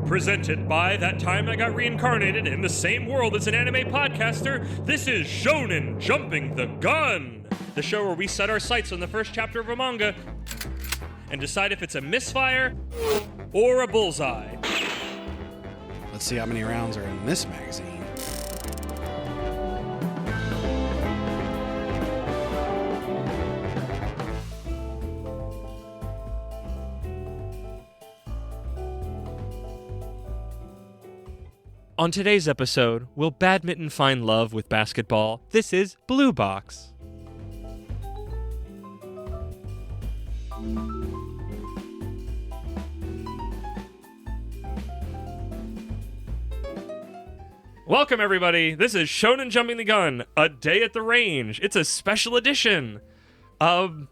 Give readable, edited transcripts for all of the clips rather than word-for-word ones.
Presented by That Time I Got Reincarnated in the Same World as an Anime Podcaster, this is Shonen Jumping the Gun, the show where we set our sights on the first chapter of a manga and decide if it's a misfire or a bullseye. Let's see how many rounds are in this magazine. On today's episode, will badminton find love with basketball? This is Blue Box. Welcome, everybody. This is Shonen Jumping the Gun, a day at the range. It's a special edition. I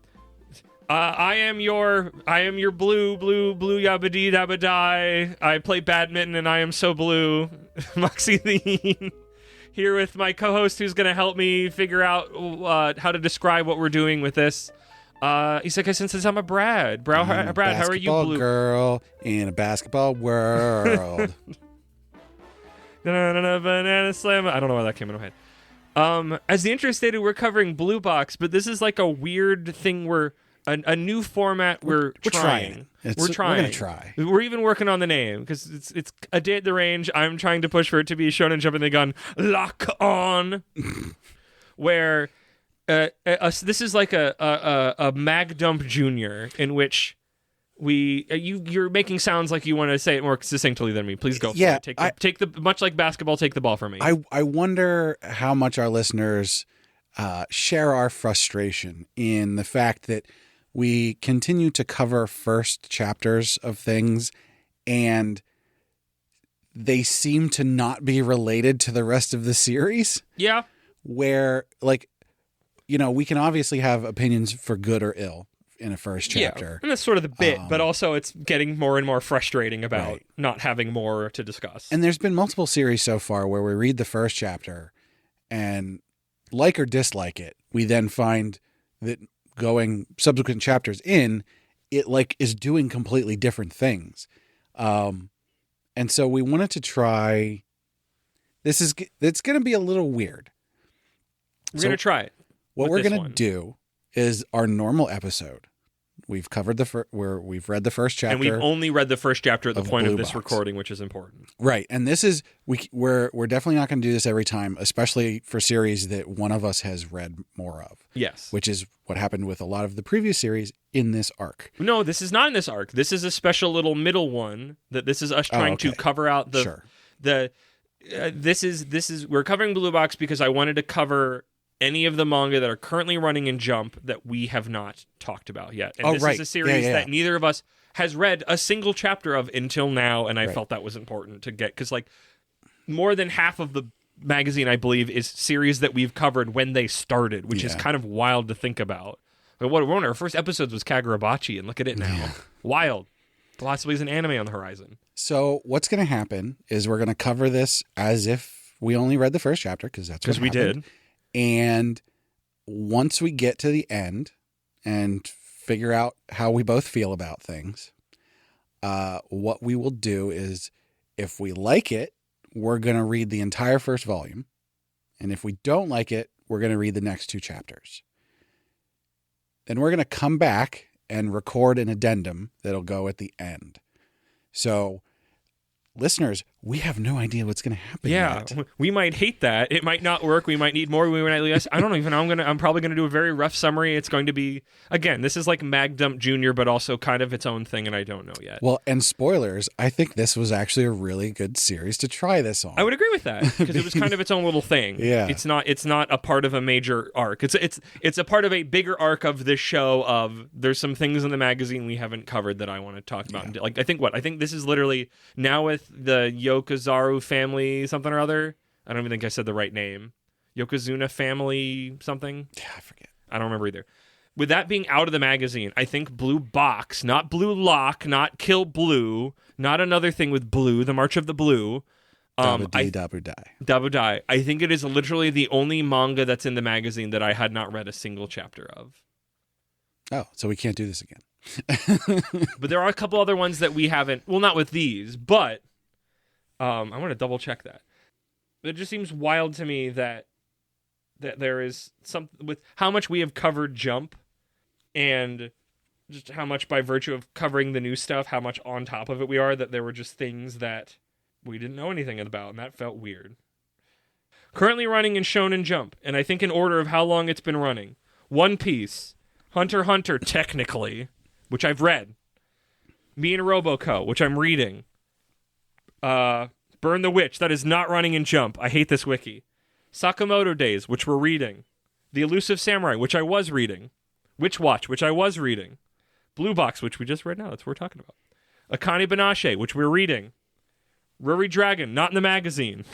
am your blue yabba-dee dabba-die. I play badminton and I am so blue. Moxie Lean here with my co-host who's going to help me figure out how to describe what we're doing with this. Isekai Sensei sama Brad. Brad, how are you, blue? Girl in a basketball world. Banana slam. I don't know why that came in my head. As the intro stated, we're covering Blue Box, but this is like a weird thing where a new format we're trying. We're going to try. We're even working on the name because it's a day at the range. I'm trying to push for it to be Shonen Jumping the Gun Lock On, where this is like a Mag Dump Junior in which you're making sounds like you want to say it more succinctly than me. Please go for it. Take the much like basketball, take the ball from me. I wonder how much our listeners share our frustration in the fact that we continue to cover first chapters of things and they seem to not be related to the rest of the series. Yeah. Where, like, you know, we can obviously have opinions for good or ill in a first chapter. Yeah. And that's sort of the bit, but also it's getting more and more frustrating about not having more to discuss. And there's been multiple series so far where we read the first chapter and like or dislike it, we then find that going subsequent chapters in, it like is doing completely different things. And so we wanted to try, it's going to be a little weird. We're going to try it. What we're going to do is our normal episode. We've covered we've read the first chapter, and we've only read the first chapter at the point of this Box. recording, which is important, right? And this is we're definitely not going to do this every time, especially for series that one of us has read more of. Yes, which is what happened with a lot of the previous series in this arc. No, this is not in this arc. This is a special little middle one. This is us trying to cover out this is we're covering Blue Box because I wanted to cover any of the manga that are currently running in Jump that we have not talked about yet. And this is a series that neither of us has read a single chapter of until now, and I felt that was important to get, because like more than half of the magazine, I believe, is series that we've covered when they started, which is kind of wild to think about. But one of our first episodes was Kagurabachi, and look at it now. Yeah. Wild. Possibly is an anime on the horizon. So what's going to happen is we're going to cover this as if we only read the first chapter, because that's what happened. We did. And once we get to the end and figure out how we both feel about things, what we will do is, if we like it, we're going to read the entire first volume. And if we don't like it, we're going to read the next two chapters. Then we're going to come back and record an addendum that'll go at the end. So, listeners, we have no idea what's going to happen yet. We might hate that. It might not work. We might need more. We might less. I don't even know. I'm probably going to do a very rough summary. It's going to be, again, this is like Mag Dump Junior, but also kind of its own thing, and I don't know yet. Well, and spoilers, I think this was actually a really good series to try this on. I would agree with that, because it was kind of its own little thing. Yeah. It's not a part of a major arc. It's a part of a bigger arc of this show of there's some things in the magazine we haven't covered that I want to talk about. Yeah. Like, I think this is literally now with the Yokozaru family something or other. I don't even think I said the right name. Yokozuna family something. Yeah, I forget. I don't remember either. With that being out of the magazine, I think Blue Box, not Blue Lock, not Kill Blue, not another thing with Blue, the March of the Blue. Dabu Die. Dabu Die. I think it is literally the only manga that's in the magazine that I had not read a single chapter of. Oh, so we can't do this again. But there are a couple other ones that we haven't, well, not with these, but I want to double check that. It just seems wild to me that there is some with how much we have covered Jump and just how much by virtue of covering the new stuff, how much on top of it we are, that there were just things that we didn't know anything about, and that felt weird. Currently running in Shonen Jump, and I think in order of how long it's been running. One Piece, Hunter x Hunter technically, which I've read. Me and Roboco, which I'm reading. Burn the Witch, that is not running in Jump. I hate this wiki. Sakamoto Days, which we're reading. The Elusive Samurai, which I was reading. Witch Watch, which I was reading. Blue Box, which we just read now. That's what we're talking about. Akane Banashi, which we're reading. Ruri Dragon, not in the magazine.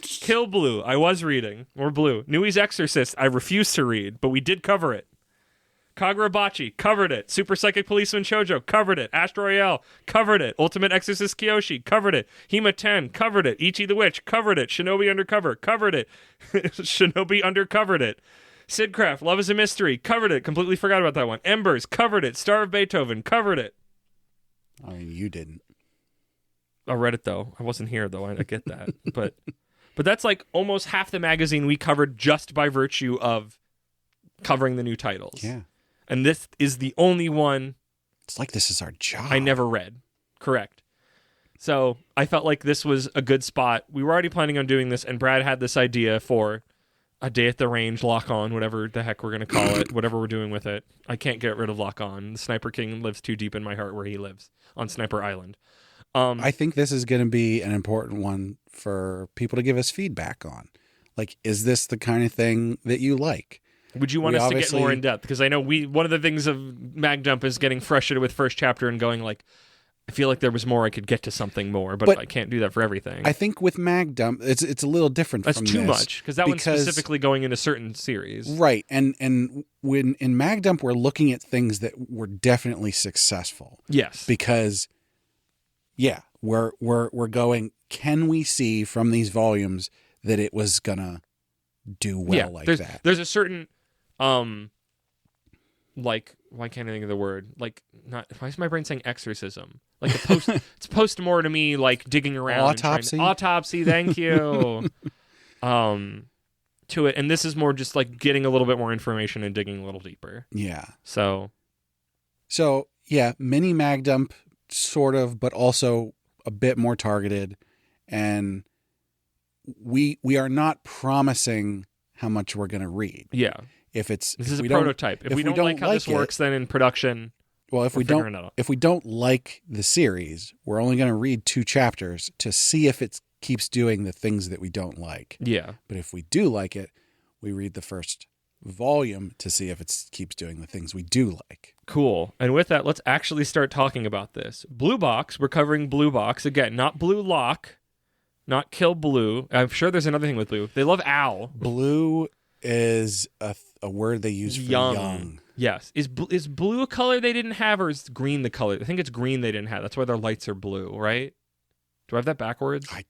Kill Blue, I was reading. Or Blue. Nui's Exorcist, I refuse to read, but we did cover it. Kagurabachi, covered it. Super Psychic Policeman Shoujo, covered it. Astro Royale, covered it. Ultimate Exorcist Kyoshi, covered it. Hema 10, covered it. Ichi the Witch, covered it. Shinobi Undercover, covered it. Shinobi Undercovered it. Sidcraft, Love is a Mystery, covered it. Completely forgot about that one. Embers, covered it. Star of Beethoven, covered it. I mean, you didn't. I read it, though. I wasn't here, though. I get that. But that's like almost half the magazine we covered just by virtue of covering the new titles. Yeah. And this is the only one... It's like this is our job. I never read. Correct. So I felt like this was a good spot. We were already planning on doing this, and Brad had this idea for a day at the range, lock on, whatever the heck we're going to call it, whatever we're doing with it. I can't get rid of lock on. The Sniper King lives too deep in my heart where he lives, on Sniper Island. I think this is going to be an important one for people to give us feedback on. Like, is this the kind of thing that you like? Would you want us to get more in depth? Because I know one of the things of Mag Dump is getting frustrated with first chapter and going like, I feel like there was more I could get to something more, but I can't do that for everything. I think with Mag Dump, it's a little different. That's from too this much because that one's specifically going in a certain series, right? And when in Mag Dump we're looking at things that were definitely successful. Yes, because we're going. Can we see from these volumes that it was gonna do well that? There's a certain like, why can't I think of the word? Like, not, why is my brain saying exorcism? Like it's post-mortem-y, like digging around. Autopsy, thank you. To it. And this is more just like getting a little bit more information and digging a little deeper. Yeah. So yeah, mini Mag Dump, sort of, but also a bit more targeted. And we are not promising how much we're going to read. Yeah. This is a prototype. If we don't like how this works, then in production, if we don't like the series, we're only going to read 2 chapters to see if it keeps doing the things that we don't like. Yeah. But if we do like it, we read the first volume to see if it keeps doing the things we do like. Cool. And with that, let's actually start talking about this. Blue Box, we're covering Blue Box. Again, not Blue Lock, not Kill Blue. I'm sure there's another thing with Blue. They love Owl. Blue is a word they use for young. Yes. Is blue a color they didn't have, or is green the color? I think it's green they didn't have. That's why their lights are blue, right? Do I have that backwards? I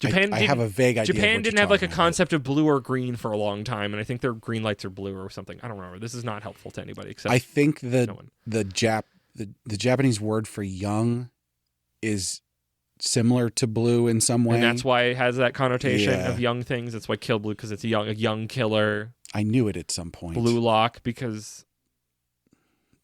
have a vague idea. Japan didn't have like a concept of blue or green for a long time, and I think their green lights are blue or something. I don't remember. This is not helpful to anybody except I think no one. the Japanese word for young is similar to blue in some way, and that's why it has that connotation of young things. That's why Kill Blue, because it's a young killer. I knew it at some point. Blue Lock, because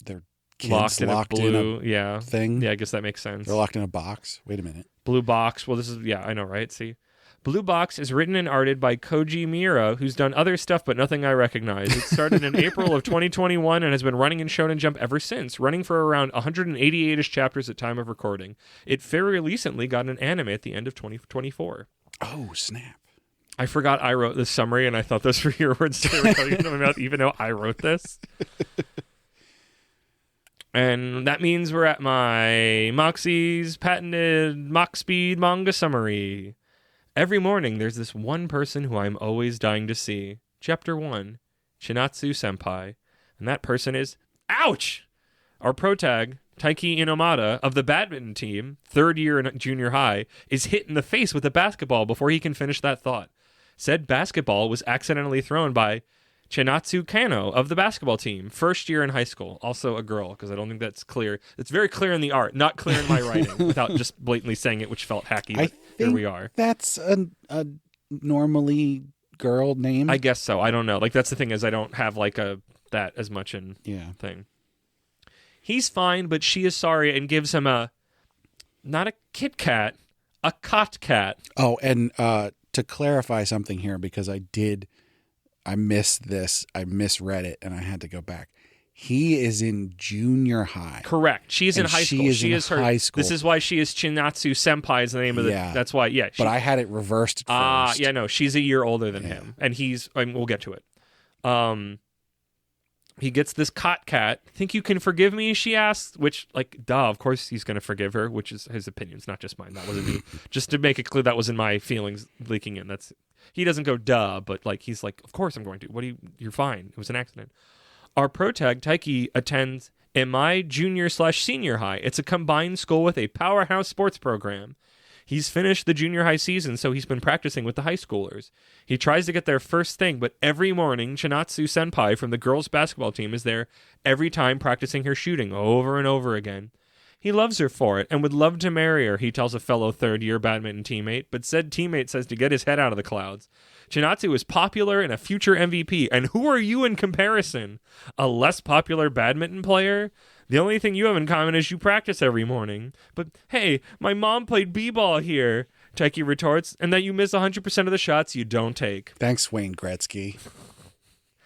they're kids locked in a thing. Yeah, I guess that makes sense. They're locked in a box. Wait a minute. Blue Box. Well, this is I know, right? See, Blue Box is written and arted by Koji Miura, who's done other stuff but nothing I recognize. It started in April of 2021 and has been running in Shonen Jump ever since, running for around 188-ish chapters at time of recording. It very recently got an anime at the end of 2024. Oh, snap. I forgot I wrote this summary, and I thought those were your words to tell you about, even though I wrote this. And that means we're at my Moxie's patented Mach Speed manga summary. Every morning, there's this one person who I'm always dying to see. Chapter 1, Chinatsu Senpai. And that person is, ouch! Our protag, Taiki Inomata, of the badminton team, 3rd year in junior high, is hit in the face with a basketball before he can finish that thought. Said basketball was accidentally thrown by Chinatsu Kano of the basketball team, first year in high school, also a girl, because I don't think that's clear. It's very clear in the art, not clear in my writing, without just blatantly saying it, which felt hacky, but here we are. That's a normally girl name. I guess so. I don't know. Like, that's the thing, is I don't have like that as much in thing. He's fine, but she is sorry and gives him not a Kit Kat, a Cot Cat. Oh, and to clarify something here, because I missed this. I misread it, and I had to go back. He is in junior high. Correct. She is in high school. She is in high school. This is why she is Chinatsu Senpai is the name of the... That's why, but I had it reversed at first. Yeah, no. She's a year older than him. And we'll get to it. He gets this Cot Cat. Think you can forgive me, she asks, which, like, duh, of course he's going to forgive her, which is his opinions, not just mine. That wasn't me. Just to make it clear, that wasn't my feelings leaking in. He doesn't go duh, but like he's like, of course I'm going to. You're fine. It was an accident. Our protag, Taiki, attends MI junior/senior high. It's a combined school with a powerhouse sports program. He's finished the junior high season, so he's been practicing with the high schoolers. He tries to get there first thing, but every morning, Chinatsu Senpai from the girls' basketball team is there every time practicing her shooting over and over again. He loves her for it and would love to marry her, he tells a fellow third-year badminton teammate, but said teammate says to get his head out of the clouds. Chinatsu is popular and a future MVP, and who are you in comparison? A less popular badminton player? The only thing you have in common is you practice every morning. But hey, my mom played b-ball here, Taiki retorts, and that you miss 100% of the shots you don't take. Thanks, Wayne Gretzky.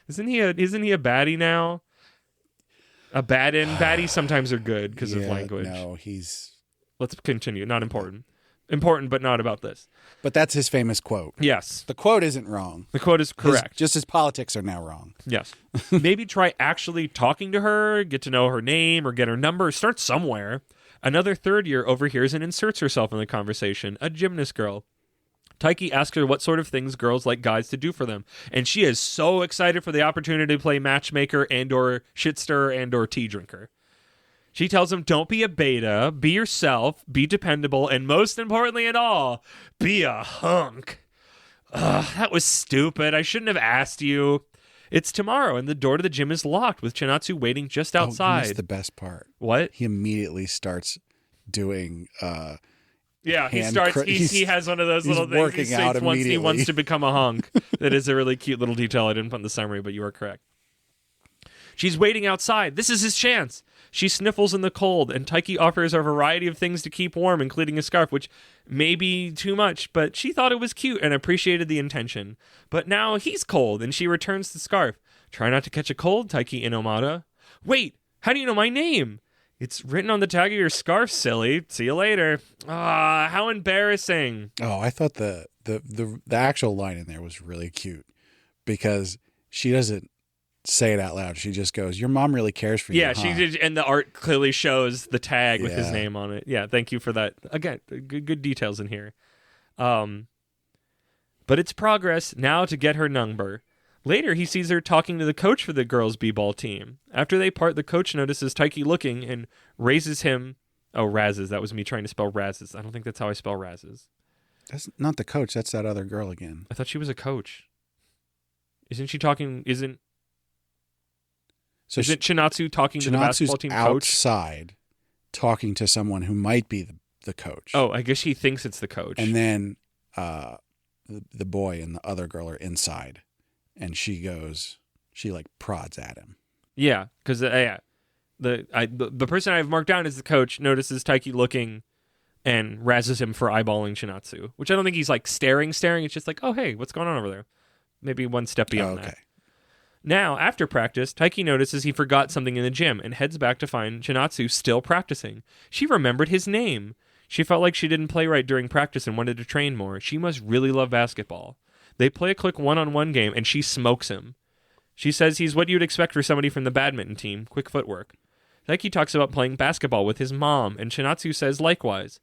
Isn't he a baddie now? A baddie sometimes are good because of language. No, Let's continue. Not important. Important, but not about this. But that's his famous quote. Yes. The quote isn't wrong. The quote is correct. Just his politics are now wrong. Yes. Maybe try actually talking to her, get to know her name, or get her number. Start somewhere. Another third year overhears and inserts herself in the conversation, a gymnast girl. Taiki asks her what sort of things girls like guys to do for them, and she is so excited for the opportunity to play matchmaker and or shit stirrer and or tea drinker. She tells him, don't be a beta, be yourself, be dependable, and most importantly in all, be a hunk. Ugh, that was stupid. I shouldn't have asked you. It's tomorrow, and the door to the gym is locked, with Chinatsu waiting just outside. That's the best part. What? He immediately starts doing... Yeah, he has one of those little things. Working out immediately. He wants to become a hunk. That is a really cute little detail I didn't put in the summary, but you are correct. She's waiting outside. This is his chance. She sniffles in the cold, and Taiki offers a variety of things to keep warm, including a scarf, which may be too much, but she thought it was cute and appreciated the intention. But now he's cold, and she returns the scarf. Try not to catch a cold, Taiki Inomata. Wait, how do you know my name? It's written on the tag of your scarf, silly. See you later. Ah, how embarrassing. Oh, I thought the actual line in there was really cute because she doesn't say it out loud. She just goes, your mom really cares for you. Yeah, she did, and the art clearly shows the tag with his name on it. Yeah, thank you for that. Again, good details in here. But it's progress now to get her number. Later, he sees her talking to the coach for the girls' b-ball team. After they part, the coach notices Taiki looking and raises him. Oh, razzes. That was me trying to spell razzes. I don't think that's how I spell razzes. That's not the coach. That's that other girl again. I thought she was a coach. Isn't she talking? Isn't Chinatsu talking to the basketball team coach? Outside talking to someone who might be the coach. Oh, I guess he thinks it's the coach. And then the boy and the other girl are inside. And she like prods at him. Yeah, because the person I have marked down as the coach notices Taiki looking and razzes him for eyeballing Chinatsu, which I don't think he's like staring. It's just like, oh, hey, what's going on over there? Maybe one step beyond that. Now, after practice, Taiki notices he forgot something in the gym and heads back to find Chinatsu still practicing. She remembered his name. She felt like she didn't play right during practice and wanted to train more. She must really love basketball. They play a quick one-on-one game, and she smokes him. She says he's what you'd expect for somebody from the badminton team, quick footwork. Taiki talks about playing basketball with his mom, and Chinatsu says likewise.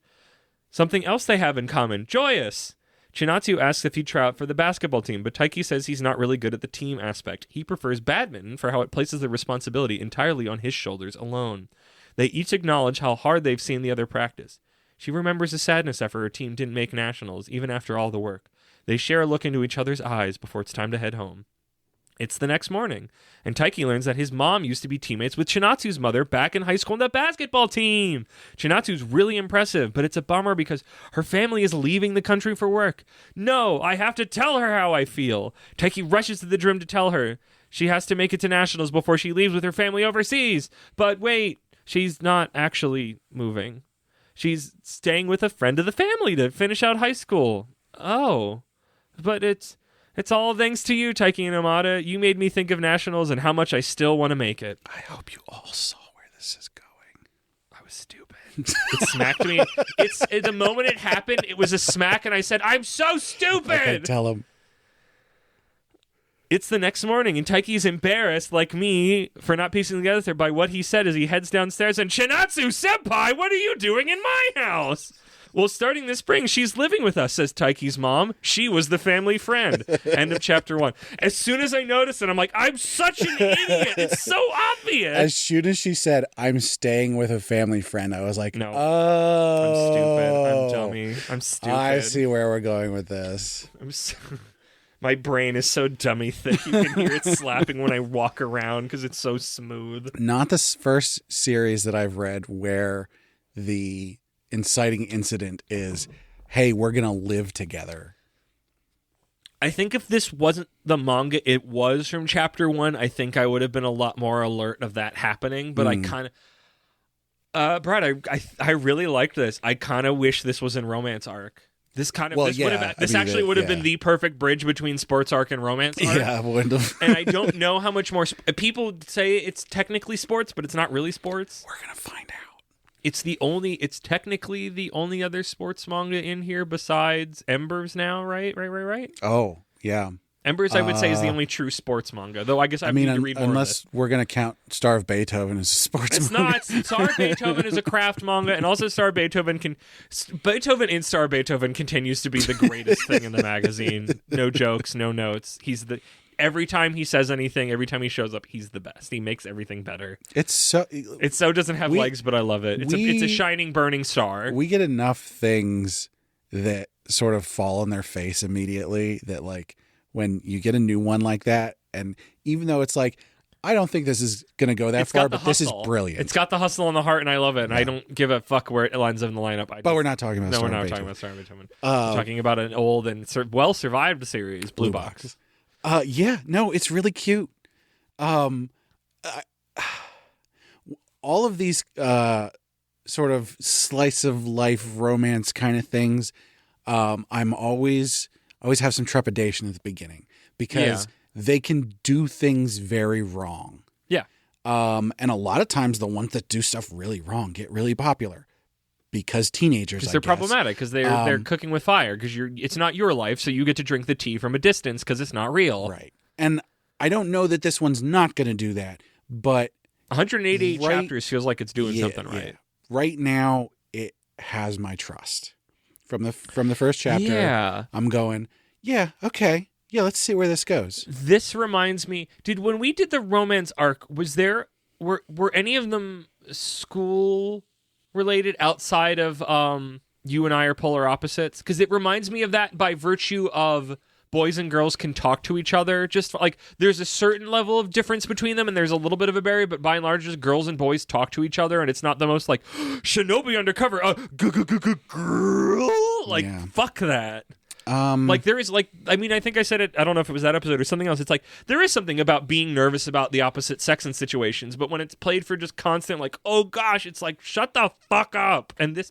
Something else they have in common, joyous! Chinatsu asks if he'd try out for the basketball team, but Taiki says he's not really good at the team aspect. He prefers badminton for how it places the responsibility entirely on his shoulders alone. They each acknowledge how hard they've seen the other practice. She remembers the sadness after her team didn't make nationals, even after all the work. They share a look into each other's eyes before it's time to head home. It's the next morning, and Taiki learns that his mom used to be teammates with Chinatsu's mother back in high school on the basketball team. Chinatsu's really impressive, but it's a bummer because her family is leaving the country for work. No, I have to tell her how I feel. Taiki rushes to the gym to tell her. She has to make it to nationals before she leaves with her family overseas. But wait, she's not actually moving. She's staying with a friend of the family to finish out high school. Oh, but it's all thanks to you, Taiki and Amada. You made me think of nationals and how much I still want to make it. I hope you all saw where this is going. I was stupid. It smacked me. The moment it happened, it was a smack, and I said, I'm so stupid! Okay, tell him. It's the next morning, and Taiki's embarrassed, like me, for not piecing together by what he said as he heads downstairs, and Chinatsu-senpai, what are you doing in my house? Well, starting this spring, she's living with us, says Taiki's mom. She was the family friend. End of chapter 1. As soon as I noticed it, I'm like, I'm such an idiot. It's so obvious. As soon as she said, I'm staying with a family friend, I was like, no. Oh. I'm stupid. I'm dummy. I'm stupid. I see where we're going with this. My brain is so dummy thick. You can hear it slapping when I walk around because it's so smooth. Not the first series that I've read where the inciting incident is, hey, we're going to live together. I think if this wasn't the manga it was from chapter 1, I think I would have been a lot more alert of that happening. But I kind of... Brad, I really liked this. I kind of wish this was in romance arc. This kind of would have been the perfect bridge between sports arc and romance arc. Yeah, would have. And I don't know how much more people say it's technically sports, but it's not really sports. We're gonna find out. It's technically the only other sports manga in here besides Embers now, right? Right. Oh, yeah. Embers, I would say, is the only true sports manga, though I guess I need to read more unless of it. We're going to count Star of Beethoven as a sports manga. It's not. Star of Beethoven is a craft manga, and also Beethoven in Star Beethoven continues to be the greatest thing in the magazine. No jokes, no notes. Every time he says anything, every time he shows up, he's the best. He makes everything better. It doesn't have legs, but I love it. It's a shining, burning star. We get enough things that sort of fall on their face immediately that, like, when you get a new one like that, and even though it's like, I don't think this is going to go that far, but this is brilliant. It's got the hustle and the heart, and I love it, and I don't give a fuck where it lines up in the lineup. But we're not talking about Star Beethoven. No, we're not talking about Star Beethoven. We're talking about an old and well-survived series, Blue Box. Yeah, no, it's really cute. All of these sort of slice of life romance kind of things, I'm always have some trepidation at the beginning because they can do things very wrong. Yeah. And a lot of times the ones that do stuff really wrong get really popular. Because teenagers, they're problematic, because they're cooking with fire, because it's not your life, so you get to drink the tea from a distance because it's not real. Right. And I don't know that this one's not going to do that, but 188 chapters feels like it's doing something right. Yeah. Right now, it has my trust. From the first chapter, I'm going, yeah, okay. Yeah, let's see where this goes. This reminds me, when we did the romance arc, were any of them school related outside of You and I Are Polar Opposites? Because it reminds me of that by virtue of boys and girls can talk to each other. Just like there's a certain level of difference between them, and there's a little bit of a barrier, but by and large, just girls and boys talk to each other, and it's not the most like Shinobi undercover, girl. Like fuck that. Like there is I think I said it, I don't know if it was that episode or something else. It's like there is something about being nervous about the opposite sex in situations, but when it's played for just constant like, oh gosh, it's like shut the fuck up. And this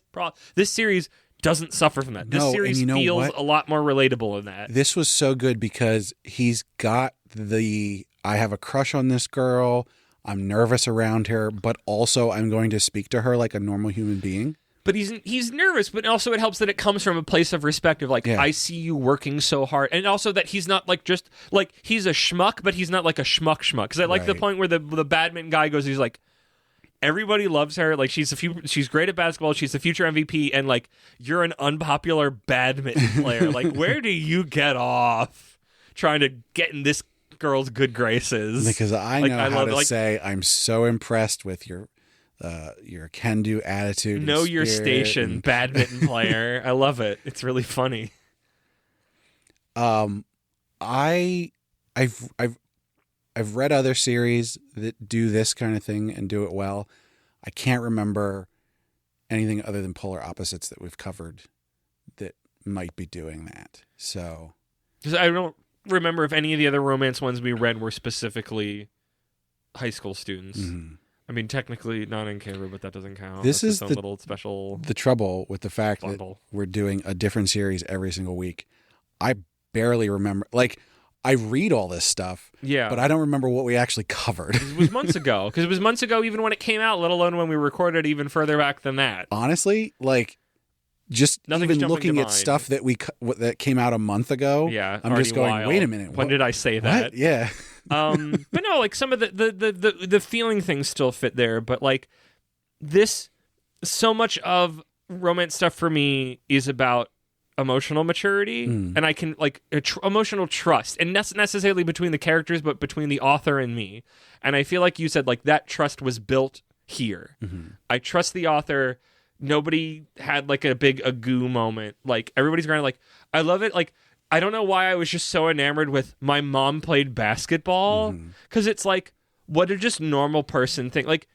series doesn't suffer from that. This series feels a lot more relatable in that. This was so good because he's got I have a crush on this girl, I'm nervous around her, but also I'm going to speak to her like a normal human being. But he's nervous, but also it helps that it comes from a place of respect of like, I see you working so hard. And also that he's not like just like, he's a schmuck, but he's not like a schmuck. Because I like the point where the badminton guy goes, he's like, everybody loves her. Like she's great at basketball. She's the future MVP. And like, you're an unpopular badminton player. Like, where do you get off trying to get in this girl's good graces? Because I know how to say, I'm so impressed with your can-do attitude. Know your station, badminton player. I love it. It's really funny. I've I've read other series that do this kind of thing and do it well. I can't remember anything other than Polar Opposites that we've covered that might be doing that. So, because I don't remember if any of the other romance ones we read were specifically high school students. Mm-hmm. I mean, technically not in Canberra, but that doesn't count. This is the little special. The trouble with the fact bundle. That we're doing a different series every single week. I barely remember. Like, I read all this stuff, but I don't remember what we actually covered. It was months ago, because it was months ago even when it came out, let alone when we recorded even further back than that. Honestly, like, just Nothing's even looking at stuff that that came out a month ago, I'm just going, wild. Wait a minute. When did I say that? What? Yeah. But no, like some of the feeling things still fit there, but like so much of romance stuff for me is about emotional maturity, and I can like emotional trust, and not necessarily between the characters, but between the author and me. And I feel like you said like that trust was built here. Mm-hmm. I trust the author. Nobody had like a big agoo moment. Like everybody's kind of like, I love it. Like I don't know why I was just so enamored with my mom played basketball, because it's like, what a just normal person think. Like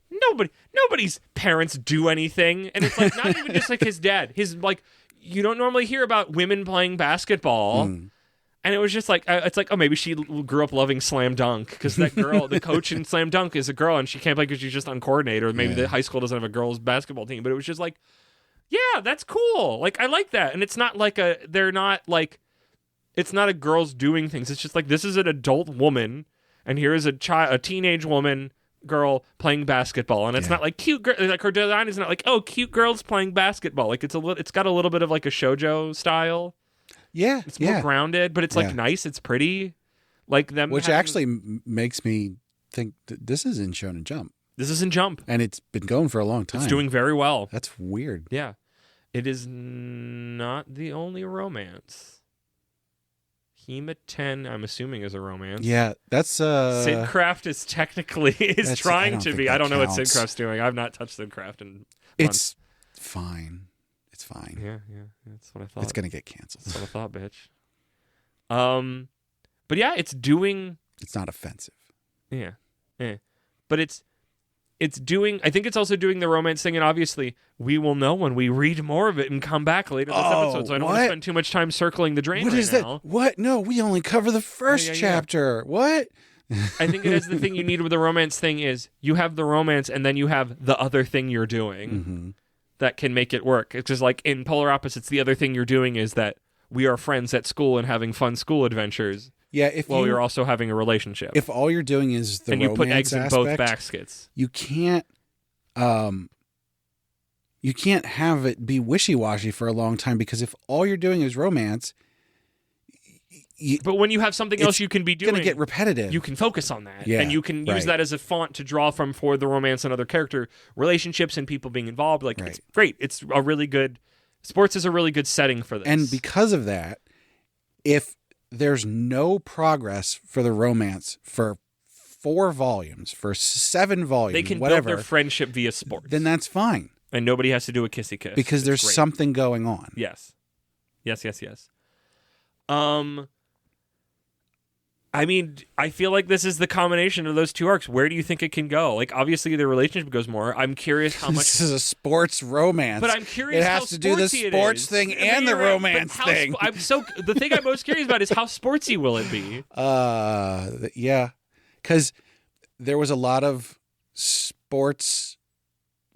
nobody's parents do anything, and it's like not even just like his dad. His like. You don't normally hear about women playing basketball. And it was just like, it's like, oh, maybe she grew up loving slam dunk because that girl, the coach in slam dunk is a girl and she can't play because she's just uncoordinated, or maybe the high school doesn't have a girls basketball team. But it was just like, yeah, that's cool. Like, I like that. And it's not like it's not a girl's doing things. It's just like, this is an adult woman and here is a teenage woman girl playing basketball, and it's not like cute girl. Like her design is not like, oh, cute girls playing basketball. Like it's got a little bit of like a shoujo style. Yeah, it's more grounded, but it's like nice. It's pretty, like them. Which actually makes me think that this is in Shonen Jump. This is in Jump, and it's been going for a long time. It's doing very well. That's weird. Yeah, it is not the only romance. Hema 10, I'm assuming, is a romance. Yeah, that's Sidcraft is technically trying to be. I don't know what Sidcraft's doing. I've not touched Sidcraft in months. It's fine. It's fine. Yeah, that's what I thought. It's gonna get canceled. That's what I thought, bitch. But yeah, it's doing. It's not offensive. Yeah, but it's doing. I think it's also doing the romance thing, and obviously we will know when we read more of it and come back later this episode. So I don't want to spend too much time circling the drain. What right is now. that? What? No, we only cover the first chapter. What? I think it is the thing you need with the romance thing is you have the romance and then you have the other thing you're doing that can make it work. It's just like in Polar Opposites, the other thing you're doing is that we are friends at school and having fun school adventures. Yeah, you're also having a relationship. If all you're doing is the romance aspect, and you put eggs in both baskets, you can't have it be wishy-washy for a long time, because if all you're doing is romance, but when you have something else you can be doing, it's going to get repetitive. You can focus on that, and you can use that as a font to draw from for the romance and other character relationships and people being involved. Like it's great. It's a really good. Sports is a really good setting for this, and because of that, if there's no progress for the romance for 4 volumes, for 7 volumes, they can whatever, build their friendship via sports. Then that's fine. And nobody has to do a kissy kiss. Because there's something going on. Yes. I mean, I feel like this is the combination of those two arcs. Where do you think it can go? Like, obviously, the relationship goes more. I'm curious how much... This is a sports romance. But I'm curious how sportsy it has to do the sports thing and the romance thing. The thing I'm most curious about is how sportsy will it be? Yeah. Because there was a lot of sports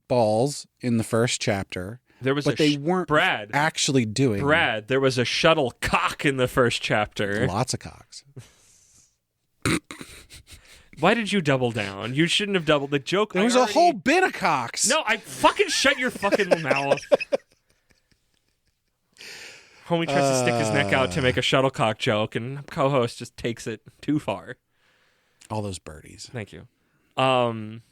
balls in the first chapter. But they weren't actually doing. There was a shuttle cock in the first chapter. Lots of cocks. Why did you double down? You shouldn't have doubled. The joke. There was a whole bin of cocks. No, I fucking shut your fucking mouth. Homie tries to stick his neck out to make a shuttlecock joke, and co-host just takes it too far. All those birdies. Thank you. Badminton.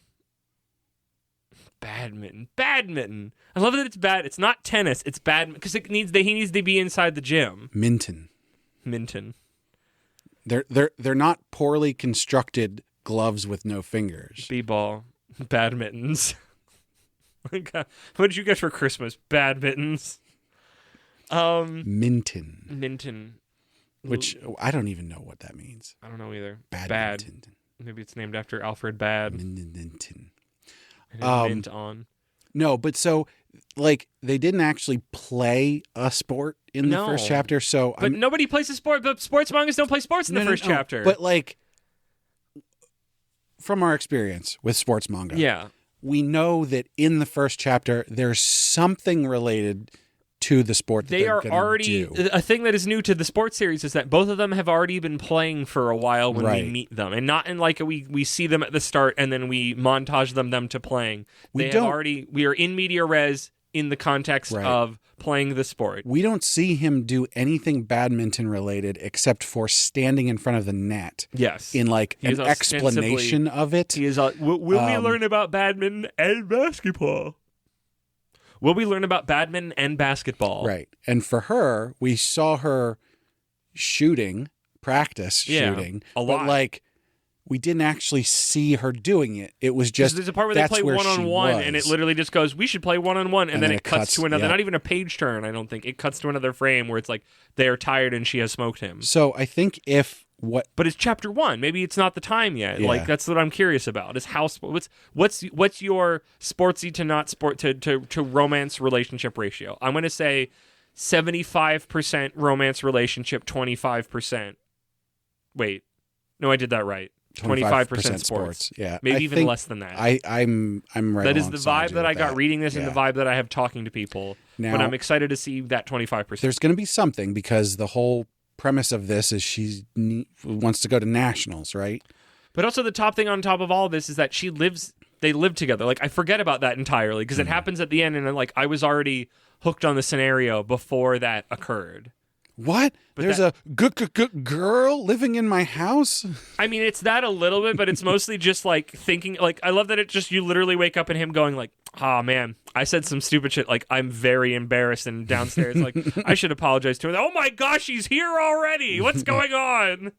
I love that it's bad. It's not tennis. It's badminton because he needs to be inside the gym. Minton. They're not poorly constructed gloves with no fingers. B-ball. Badmintons. What did you get for Christmas? Badmintons. Minton. Which I don't even know what that means. I don't know either. Badminton. Maybe it's named after Alfred Bad. Minton. Mint on. No, but so like they didn't actually play a sport in the first chapter. So but nobody plays a sport. But sports mangas don't play sports in the first chapter. But like from our experience with sports manga, we know that in the first chapter there's something related to the sport that they are already do. A thing that is new to the sports series is that both of them have already been playing for a while when we meet them, and not in like we see them at the start and then we montage them to playing. We are in media res in the context of playing the sport. We don't see him do anything badminton related except for standing in front of the net. Yes, in like an explanation of it. He is. Will we learn about badminton and basketball? Will we learn about badminton and basketball? Right. And for her, we saw her shooting, practice shooting. A lot. But like, we didn't actually see her doing it. It was just, there's a part where they play one-on-one, and it literally just goes, we should play one-on-one, and then it cuts to another, not even a page turn, I don't think. It cuts to another frame where it's like, they are tired and she has smoked him. So I think but it's chapter 1. Maybe it's not the time yet. Yeah. Like that's what I'm curious about. Is how what's your sportsy to not sport to romance relationship ratio? I'm going to say 75% romance relationship, 25%. Wait, no, I did that right. 25% sports. Yeah, maybe even less than that. I'm right. That is the vibe that I got reading this, and the vibe that I have talking to people. Now, but I'm excited to see that 25%. There's going to be something because the whole premise of this is she wants to go to nationals, right? But also the top thing on top of all of this is that they live together. Like I forget about that entirely because it happens at the end, and like I was already hooked on the scenario before that occurred. What? But there's a good girl living in my house? I mean, it's that a little bit, but it's mostly just like thinking, like, I love that it just, you literally wake up and him going like, oh man, I said some stupid shit. Like, I'm very embarrassed, and downstairs, like, I should apologize to her. Oh my gosh, she's here already. What's going on?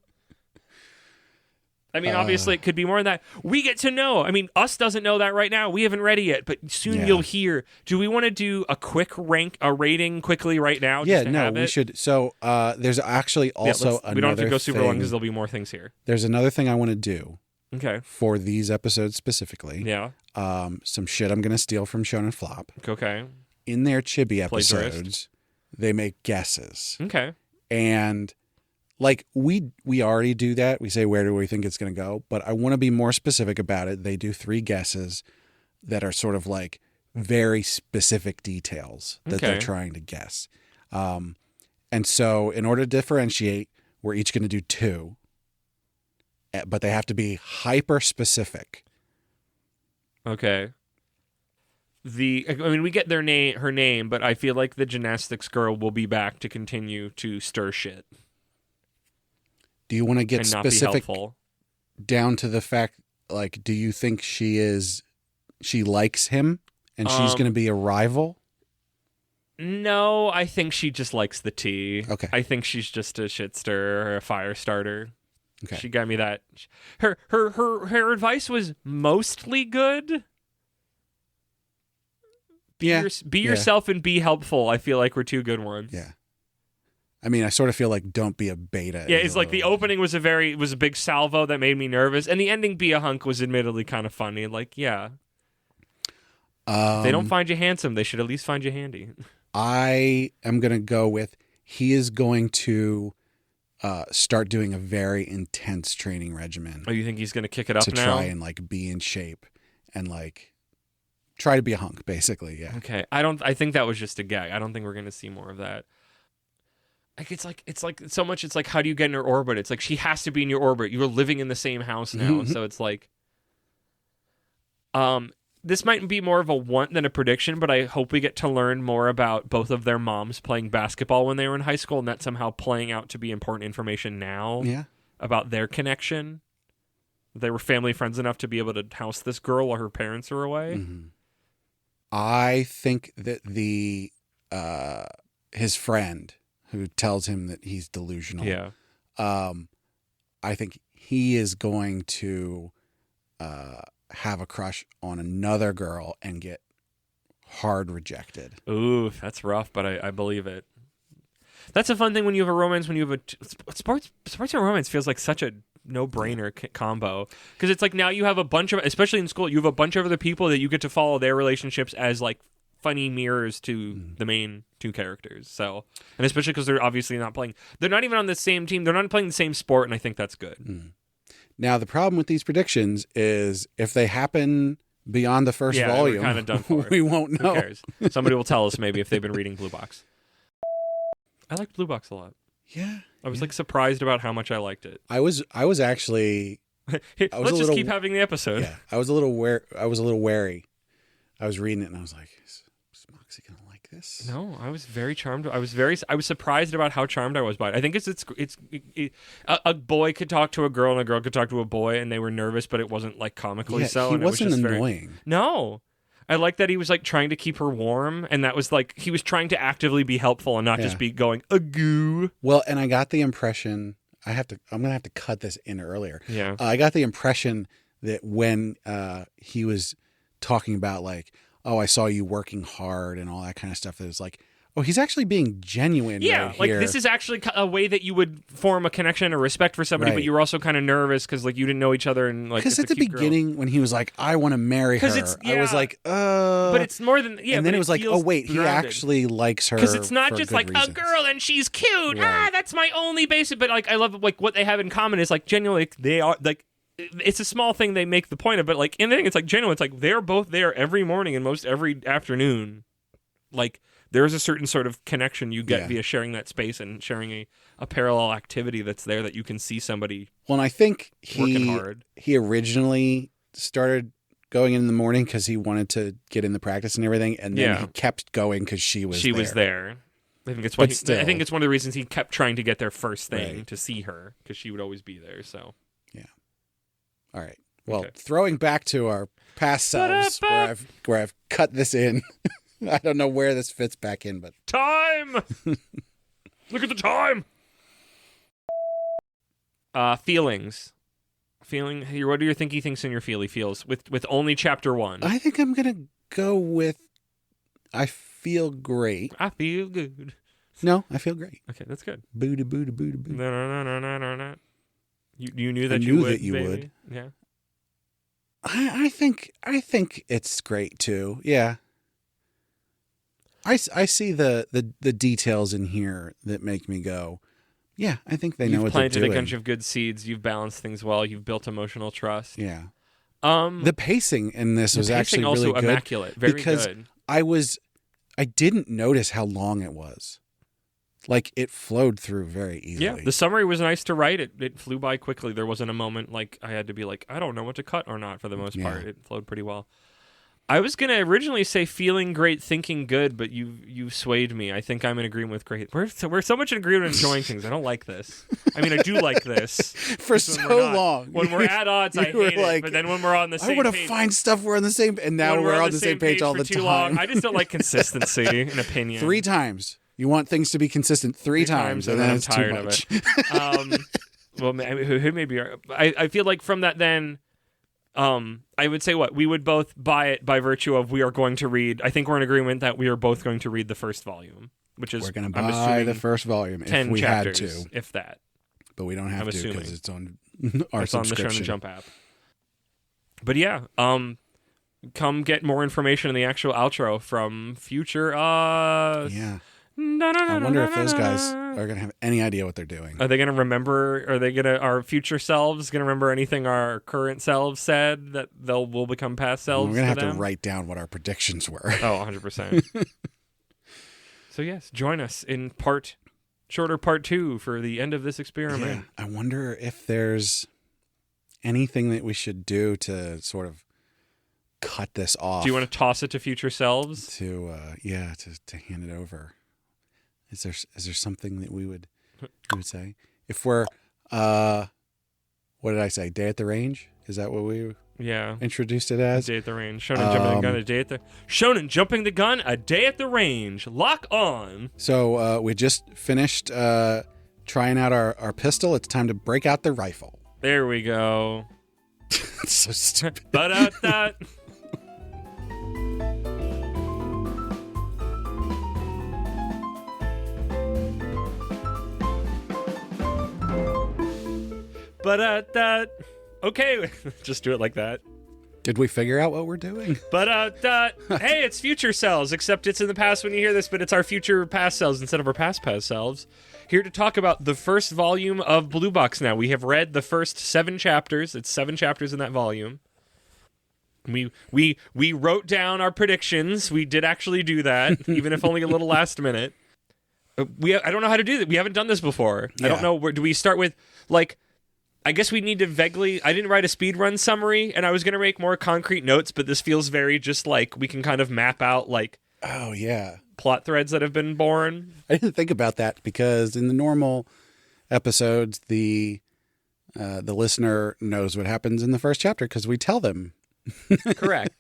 I mean, obviously, it could be more than that. We get to know. I mean, Us doesn't know that right now. We haven't read it yet, but soon you'll hear. Do we want to do a quick rating quickly right now? Yeah, no, we should. So there's actually also another we don't have to go super long thing. because there'll be more things here. There's another thing I want to do. Okay. For these episodes specifically. Yeah. Some shit I'm going to steal from Shonen Flop. Okay. In their Chibi episodes, they make guesses. Okay. And like we already do that. We say, where do we think it's going to go? But I want to be more specific about it. They do 3 guesses that are sort of like very specific details that they're trying to guess. And so in order to differentiate, we're each going to do 2, but they have to be hyper specific. Okay. I mean, we get her name, but I feel like the gymnastics girl will be back to continue to stir shit. Do you want to get specific down to the fact, like, do you think she likes him and she's going to be a rival? No, I think she just likes the tea. Okay. I think she's just a shit stirrer or a fire starter. Okay. She got me that. Her advice was mostly good. Be yourself and be helpful. I feel like were 2 good ones. Yeah. I mean, I sort of feel like don't be a beta. Yeah, it's like the opening was a big salvo that made me nervous, and the ending, be a hunk, was admittedly kind of funny. Like, yeah. If they don't find you handsome, they should at least find you handy. I am going to go with he is going to start doing a very intense training regimen. Oh, you think he's going to kick it up to now? To try and like be in shape and like try to be a hunk, basically. Yeah. Okay. I think that was just a gag. I don't think we're going to see more of that. Like it's like so much. It's like, how do you get in her orbit? It's like she has to be in your orbit. You are living in the same house now, so it's like, this might be more of a want than a prediction, but I hope we get to learn more about both of their moms playing basketball when they were in high school, and that somehow playing out to be important information now. Yeah, about their connection. They were family friends enough to be able to house this girl while her parents are away. Mm-hmm. I think that his friend, who tells him that he's delusional. Yeah. I think he is going to have a crush on another girl and get hard rejected. Ooh, that's rough, but I believe it. That's a fun thing when you have a romance, when you have sports and romance feels like such a no-brainer combo. Because it's like now you have a bunch of, especially in school, you have a bunch of other people that you get to follow their relationships as like funny mirrors to the main two characters. So, and especially because they're obviously not playing, they're not even on the same team, they're not playing the same sport, and I think that's good. Now, the problem with these predictions is if they happen beyond the first volume, kind of done for. We won't know. Who cares? Somebody will tell us maybe if they've been reading Blue Box. I liked Blue Box a lot. Yeah. I was like surprised about how much I liked it. I was actually Here, let's just keep having the episode. Yeah. I was a little wary. I was reading it and I was like, is Moxie gonna like this? No, I was very charmed. I was surprised about how charmed I was by it. I think a boy could talk to a girl and a girl could talk to a boy and they were nervous, but it wasn't like comically so. He wasn't annoying. No. I like that he was like trying to keep her warm, and that was like he was trying to actively be helpful and not just be going agoo. Well, and I got the impression I'm gonna have to cut this in earlier. Yeah, I got the impression that when he was talking about like, oh, I saw you working hard and all that kind of stuff, that was like, oh, he's actually being genuine. Yeah, right like here. this is actually a way that you would form a connection or respect for somebody, but you were also kind of nervous because like you didn't know each other and like. Because at the beginning when he was like, I want to marry her, I was like, but it's more than and then it was like, oh wait, he actually likes her because it's not just like reasons. A girl and she's cute. Right. That's my only basic. But like I love like what they have in common is like genuinely like, they are like. It's a small thing they make the point of, but like in the thing, it's like genuine. It's like they're both there every morning and most every afternoon. Like there's a certain sort of connection you get via sharing that space and sharing a parallel activity that's there that you can see somebody. Well, and I think working hard. He originally started going in the morning because he wanted to get in the practice and everything, and then he kept going because she was there. I think it's why. I think it's one of the reasons he kept trying to get there first thing to see her because she would always be there. So. All right. Well, throwing back to our past selves, where I've cut this in. I don't know where this fits back in, but time. Look at the time. Feelings. What do you think he thinks in your feels with only chapter 1? I think I'm gonna go with I feel great. I feel good. No, I feel great. Okay, that's good. Booty, booty, booty, booty. No. You knew that I you knew would. That you baby. would. Yeah. I think it's great too. Yeah. I see the details in here that make me go, yeah, I think they know what they're doing. You've planted a bunch of good seeds. You've balanced things well. You've built emotional trust. Yeah. The pacing in this was actually really also good. Immaculate. Very because good. I didn't notice how long it was. Like, it flowed through very easily. Yeah, the summary was nice to write. It flew by quickly. There wasn't a moment like I had to be like, I don't know what to cut or not for the most part. It flowed pretty well. I was going to originally say feeling great, thinking good, but you swayed me. I think I'm in agreement with great. We're so much in agreement enjoying things. I don't like this. I mean, I do like this. For so long. When we're at odds, I hate it. But then when we're on the same page. I want to find stuff we're on the same. And now we're on the same page all the time. Long, I just don't like consistency in opinion. 3 times. You want things to be consistent 3 times, and then it's tired too much. Of it. Well, who maybe I feel like from that then, I would say we would both buy it by virtue of we are going to read. I think we're in agreement that we are both going to read the first volume, which is we're going to buy the first volume 10 if we chapters, had to, if that. But we don't have to because it's on our it's subscription. on the Shonen Jump app. But yeah, come get more information in the actual outro from future us. Yeah. I wonder if those guys are going to have any idea what they're doing. Are they going to remember? Our future selves going to remember anything our current selves said that will become past selves? We're going to have to write down what our predictions were. Oh, 100%. So yes, join us in shorter part 2 for the end of this experiment. Yeah, I wonder if there's anything that we should do to sort of cut this off. Do you want to toss it to future selves? To hand it over. Is there something that we would say if we're what did I say? Day at the range? Is that what we introduced it as? Day at the range. Shonen jumping the gun. Shonen jumping the gun. A day at the range. Lock on. So we just finished trying out our pistol. It's time to break out the rifle. There we go. It's so stupid. Ba-da-da. But okay, just do it like that. Did we figure out what we're doing? But hey, it's future selves, except it's in the past when you hear this, but it's our future past selves instead of our past selves. Here to talk about the first volume of Blue Box now. We have read the first 7 chapters. It's 7 chapters in that volume. We wrote down our predictions. We did actually do that, even if only a little last minute. I don't know how to do that. We haven't done this before. Yeah. I don't know. Do we start with, like... I guess we need to vaguely... I didn't write a speedrun summary, and I was going to make more concrete notes, but this feels very just like we can kind of map out, like... Oh, yeah. Plot threads that have been born. I didn't think about that, because in the normal episodes, the listener knows what happens in the first chapter, because we tell them. Correct.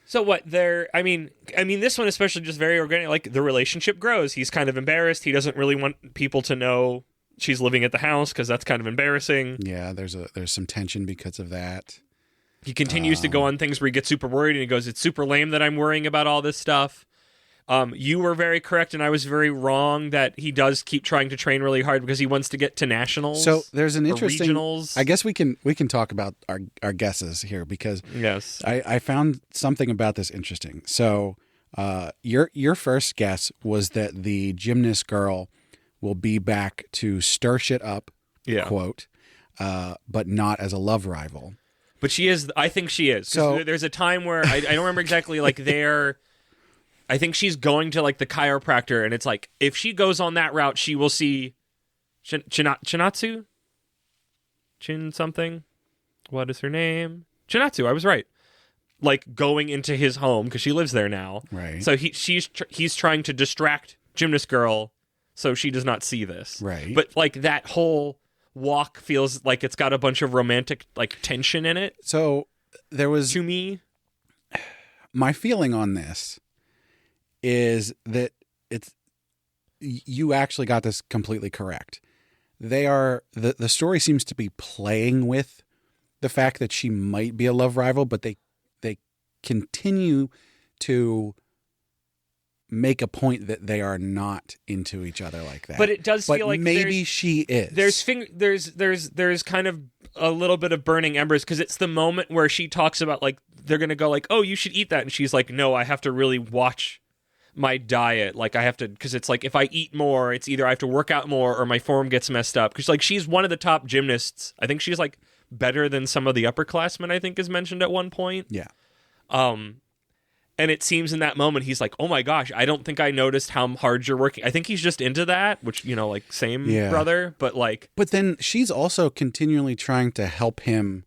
So what, I mean, this one especially just very organic. Like, the relationship grows. He's kind of embarrassed. He doesn't really want people to know... she's living at the house because that's kind of embarrassing. Yeah, there's some tension because of that. He continues to go on things where he gets super worried and he goes, it's super lame that I'm worrying about all this stuff. You were very correct and I was very wrong that he does keep trying to train really hard because he wants to get to nationals. So there's an interesting... regionals. I guess we can talk about our guesses here because yes, I found something about this interesting. So your first guess was that the gymnast girl will be back to stir shit up, quote, but not as a love rival. But she is, I think she is. So there's a time where, I don't remember exactly, like, I think she's going to, like, the chiropractor, and it's like, if she goes on that route, she will see Chinatsu? Chin something? What is her name? Chinatsu, I was right. Like, going into his home, because she lives there now. Right. So he's trying to distract Gymnast Girl so she does not see this. Right. But, like, that whole walk feels like it's got a bunch of romantic, like, tension in it. So there was... To me... My feeling on this is that you actually got this completely correct. The story seems to be playing with the fact that she might be a love rival, but they continue to make a point that they are not into each other like that. But it does feel like maybe she is. There's kind of a little bit of burning embers because it's the moment where she talks about, like, they're going to go like, oh, you should eat that. And she's like, no, I have to really watch my diet. Like, I have to, because it's like, if I eat more, it's either I have to work out more or my form gets messed up. Because, like, she's one of the top gymnasts. I think she's, like, better than some of the upperclassmen, I think is mentioned at one point. Yeah. And it seems in that moment, he's like, oh my gosh, I don't think I noticed how hard you're working. I think he's just into that, which, you know, like, same brother, but like... But then she's also continually trying to help him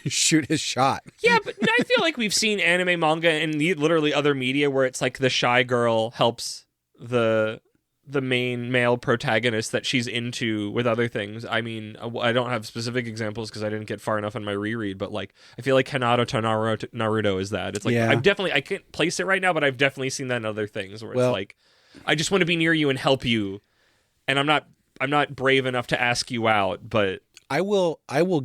shoot his shot. Yeah, but I feel like we've seen anime, manga, and literally other media where it's like the shy girl helps the main male protagonist that she's into with other things. I mean, I don't have specific examples because I didn't get far enough in my reread, but like, I feel like Hinata to Naruto is that. It's like, yeah. I can't place it right now, but I've definitely seen that in other things where it's like, I just want to be near you and help you. And I'm not brave enough to ask you out, but I will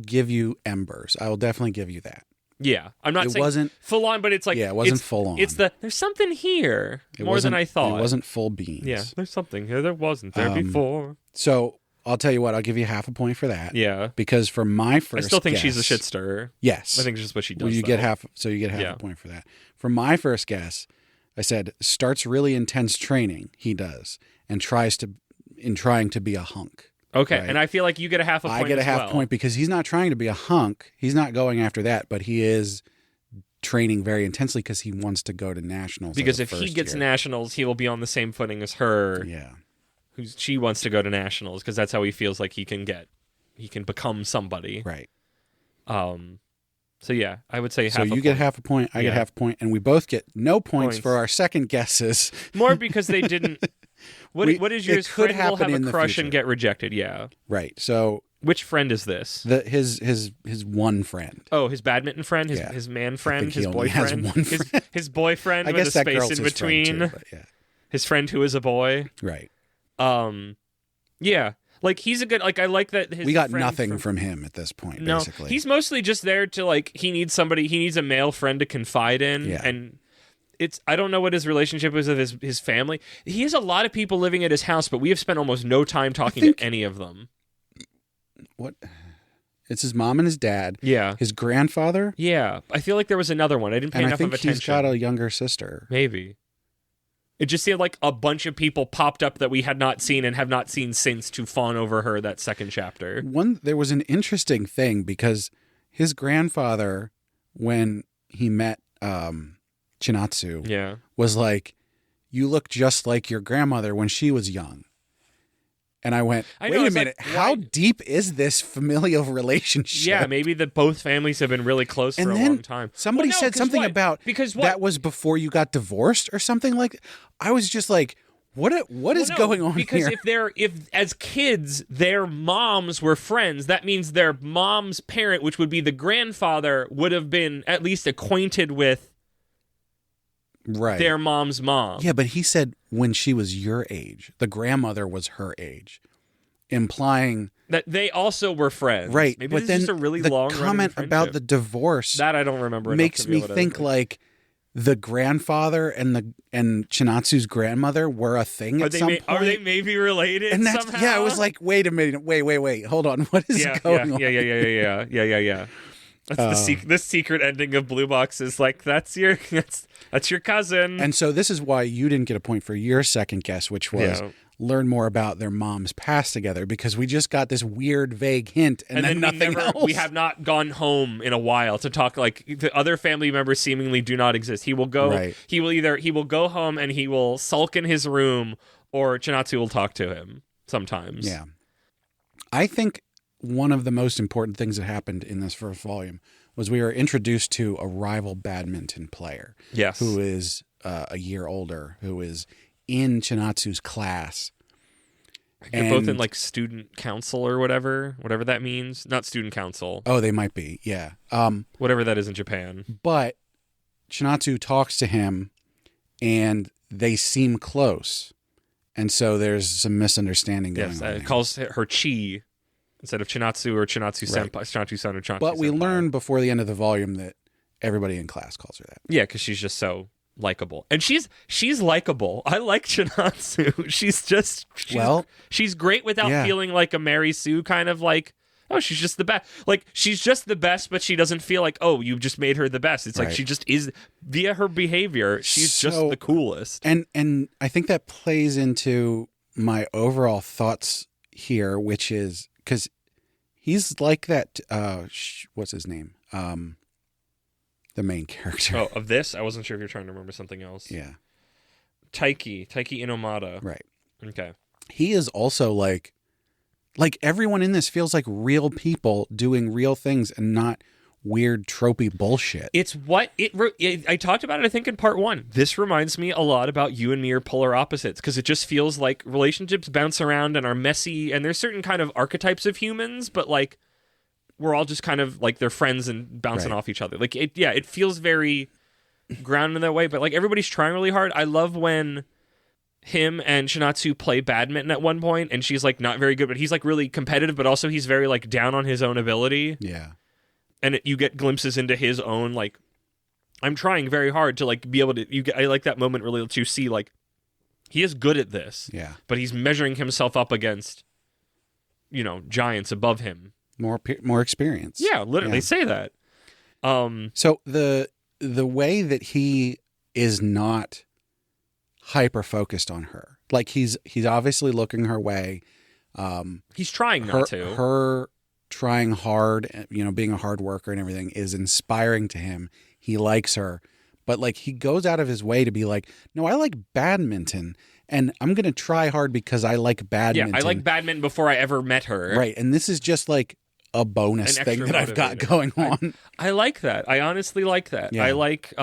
give you embers. I will definitely give you that. Yeah, I'm not saying wasn't full on, but it's like, it wasn't full on. It's there's something here more than I thought. It wasn't full beans. Yeah, there's something here there wasn't there before. So I'll tell you what, I'll give you half a point for that. Yeah, because for my first, I still think guess, she's a shit stirrer. Yes, I think it's just what she does. Well, you get half a point for that. For my first guess, I said starts really intense training. He does and trying to be a hunk. Okay, right? And I feel like you get a half a point. I get a half point because he's not trying to be a hunk. He's not going after that, but he is training very intensely because he wants to go to nationals. Because if he gets nationals, he will be on the same footing as her. Yeah, she wants to go to nationals because that's how he feels like he can become somebody. Right. So yeah, I would say half. So you get half a point, I get half a point, and we both get no points for our second guesses. More because they didn't. What is yours? Could friend will happen have in a the crush future. And get rejected. Yeah. Right. So which friend is this? His one friend. Oh, his badminton friend, his man friend, his boyfriend, his boyfriend with a space in between. Too, yeah. His friend who is a boy. Right. Yeah. Like, he's a good, like, I like that his we got nothing from him at this point, basically. He's mostly just there to, like, he needs a male friend to confide in, and I don't know what his relationship is with his family. He has a lot of people living at his house, but we have spent almost no time talking to any of them. what? It's his mom and his dad. Yeah. His grandfather. Yeah. I feel like there was another one. I didn't pay enough of attention. He's got a younger sister. Maybe. It just seemed like a bunch of people popped up that we had not seen and have not seen since to fawn over her that second chapter. There was an interesting thing because his grandfather, when he met Chinatsu, was like, "You look just like your grandmother when she was young." And I went, wait a minute, how deep is this familial relationship? Yeah, maybe that both families have been really close for a long time. Somebody said something about that was before you got divorced or something like that. I was just like, what is going on here? Because if as kids their moms were friends, that means their mom's parent, which would be the grandfather, would have been at least acquainted with their mom's mom. Yeah, but he said when she was your age, the grandmother was her age, implying that they also were friends. Right, maybe but this is then just a really the long comment about the divorce that I don't remember makes me think like the grandfather and Chinatsu's grandmother were a thing at some point. Are they maybe related? And somehow? Yeah, I was like, wait a minute, wait, hold on, what is going on? Yeah. That's the secret ending of Blue Box is like that's your cousin. And so this is why you didn't get a point for your second guess, which was learn more about their mom's past together, because we just got this weird vague hint and then nothing else. We have not gone home in a while to talk. Like the other family members seemingly do not exist. He will go. Right. He will go home and he will sulk in his room, or Chinatsu will talk to him sometimes. Yeah, I think one of the most important things that happened in this first volume was we were introduced to a rival badminton player. Yes. Who is a year older, who is in Chinatsu's class. They're both in like student council or whatever that means. Not student council. Oh, they might be. Yeah. Whatever that is in Japan. But Chinatsu talks to him and they seem close. And so there's some misunderstanding going on. Yes, it calls her Chi instead of Chinatsu or Chinatsu-senpai, Chinatsu-san or Chinatsu-senpai. But we learn before the end of the volume that everybody in class calls her that. Yeah, because she's just so likable. And she's likable. I like Chinatsu. She's great without feeling like a Mary Sue kind of like, oh, she's just the best. Like, she's just the best, but she doesn't feel like, oh, you just made her the best. It's like she just is, via her behavior, she's just the coolest. And I think that plays into my overall thoughts here, which is, because he's like that, what's his name? The main character. Oh, of this? I wasn't sure if you're trying to remember something else. Yeah. Taiki Inomata. Right. Okay. He is also like everyone in this feels like real people doing real things and not weird tropey bullshit. It's what I talked about it, I think, in part 1. This reminds me a lot about You and Me are polar opposites, because it just feels like relationships bounce around and are messy, and there's certain kind of archetypes of humans, but like we're all just kind of like they're friends and bouncing off each other. Like it feels very grounded in that way, but like everybody's trying really hard. I love when him and Chinatsu play badminton at one point, and she's like not very good, but he's like really competitive, but also he's very like down on his own ability. Yeah. And you get glimpses into his own, like, I'm trying very hard to like be able to, I like that moment really to see like, he is good at this. Yeah. But he's measuring himself up against, giants above him. More experience. Yeah, literally, they say that. So the way that he is not hyper focused on her, like he's obviously looking her way. He's trying not to. Her trying hard, being a hard worker and everything is inspiring to him. He likes her, but like he goes out of his way to be like, no, I like badminton. And I'm going to try hard because I like badminton. Yeah, I like badminton before I ever met her. Right. And this is just like a bonus thing that I've got going on. I like that. I honestly like that. Yeah. I like...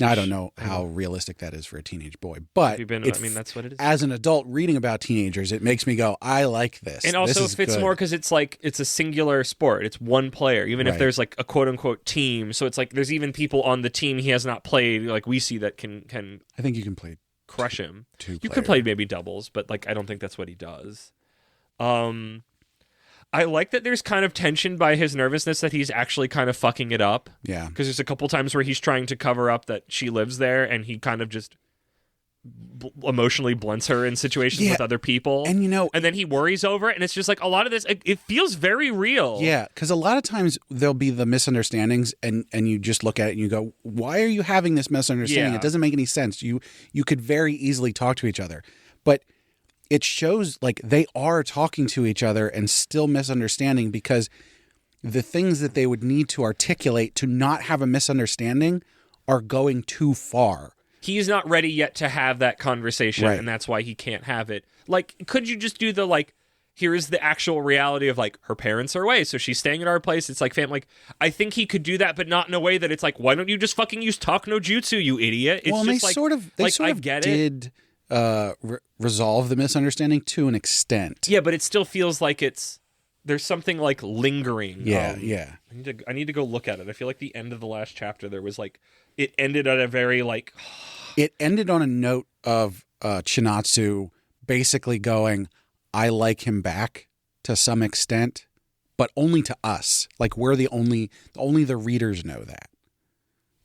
Now, I don't know how realistic that is for a teenage boy, but that's what it is. As an adult reading about teenagers, it makes me go, I like this. And also it fits more because it's like, it's a singular sport. It's one player, even if there's like a quote unquote team. So it's like, there's even people on the team he has not played, like we see, that can I think you can play crush him. You could play maybe doubles, but like I don't think that's what he does. I like that there's kind of tension by his nervousness that he's actually kind of fucking it up. Yeah. Because there's a couple times where he's trying to cover up that she lives there, and he kind of just emotionally blunts her in situations with other people. And and then he worries over it, and it's just like a lot of this, it feels very real. Yeah, because a lot of times there'll be the misunderstandings, and you just look at it and you go, why are you having this misunderstanding? It doesn't make any sense. You could very easily talk to each other. But it shows like they are talking to each other and still misunderstanding, because the things that they would need to articulate to not have a misunderstanding are going too far. He's not ready yet to have that conversation, and that's why he can't have it. Like, could you just do the, like, here's the actual reality of, like, her parents are away, so she's staying at our place. It's like family. Like, I think he could do that, but not in a way that it's like, why don't you just fucking use talk no jutsu, you idiot? It's just they sort of did resolve the misunderstanding to an extent. Yeah, but it still feels like there's something like lingering. Yeah. I need to go look at it. I feel like the end of the last chapter, there was like, it ended on a very like. It ended on a note of Chinatsu basically going, I like him back to some extent, but only to us. Like, we're only the readers know that.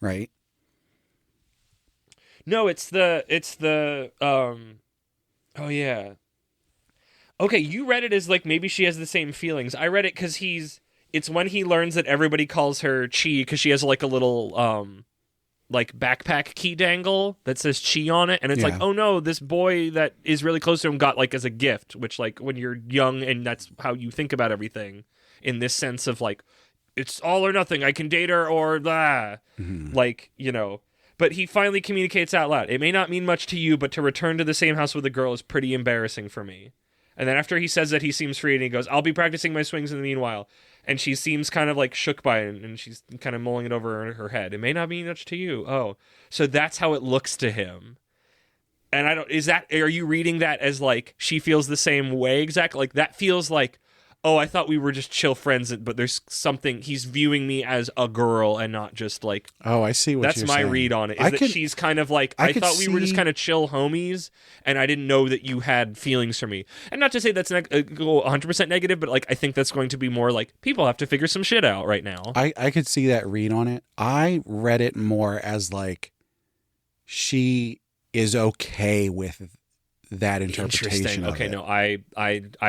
Right? No, it's the oh yeah. Okay, you read it as like maybe she has the same feelings. I read it because it's when he learns that everybody calls her Chi because she has like a little like backpack key dangle that says Chi on it, and it's like, oh no, this boy that is really close to him got like as a gift, which like when you're young and that's how you think about everything in this sense of like it's all or nothing. I can date her or blah. Like, But he finally communicates out loud. It may not mean much to you, but to return to the same house with a girl is pretty embarrassing for me. And then after he says that, he seems free, and he goes, I'll be practicing my swings in the meanwhile. And she seems kind of like shook by it, and she's kind of mulling it over her head. It may not mean much to you. Oh, so that's how it looks to him. And are you reading that as like she feels the same way exactly? Like that feels like, oh, I thought we were just chill friends, but there's something, he's viewing me as a girl and not just like... Oh, I see what you're saying. That's my read on it, that she's kind of like, I thought we were just kind of chill homies, and I didn't know that you had feelings for me. And not to say that's 100% negative, but like I think that's going to be more like, people have to figure some shit out right now. I could see that read on it. I read it more as like, she is okay with that interpretation. Okay, no, I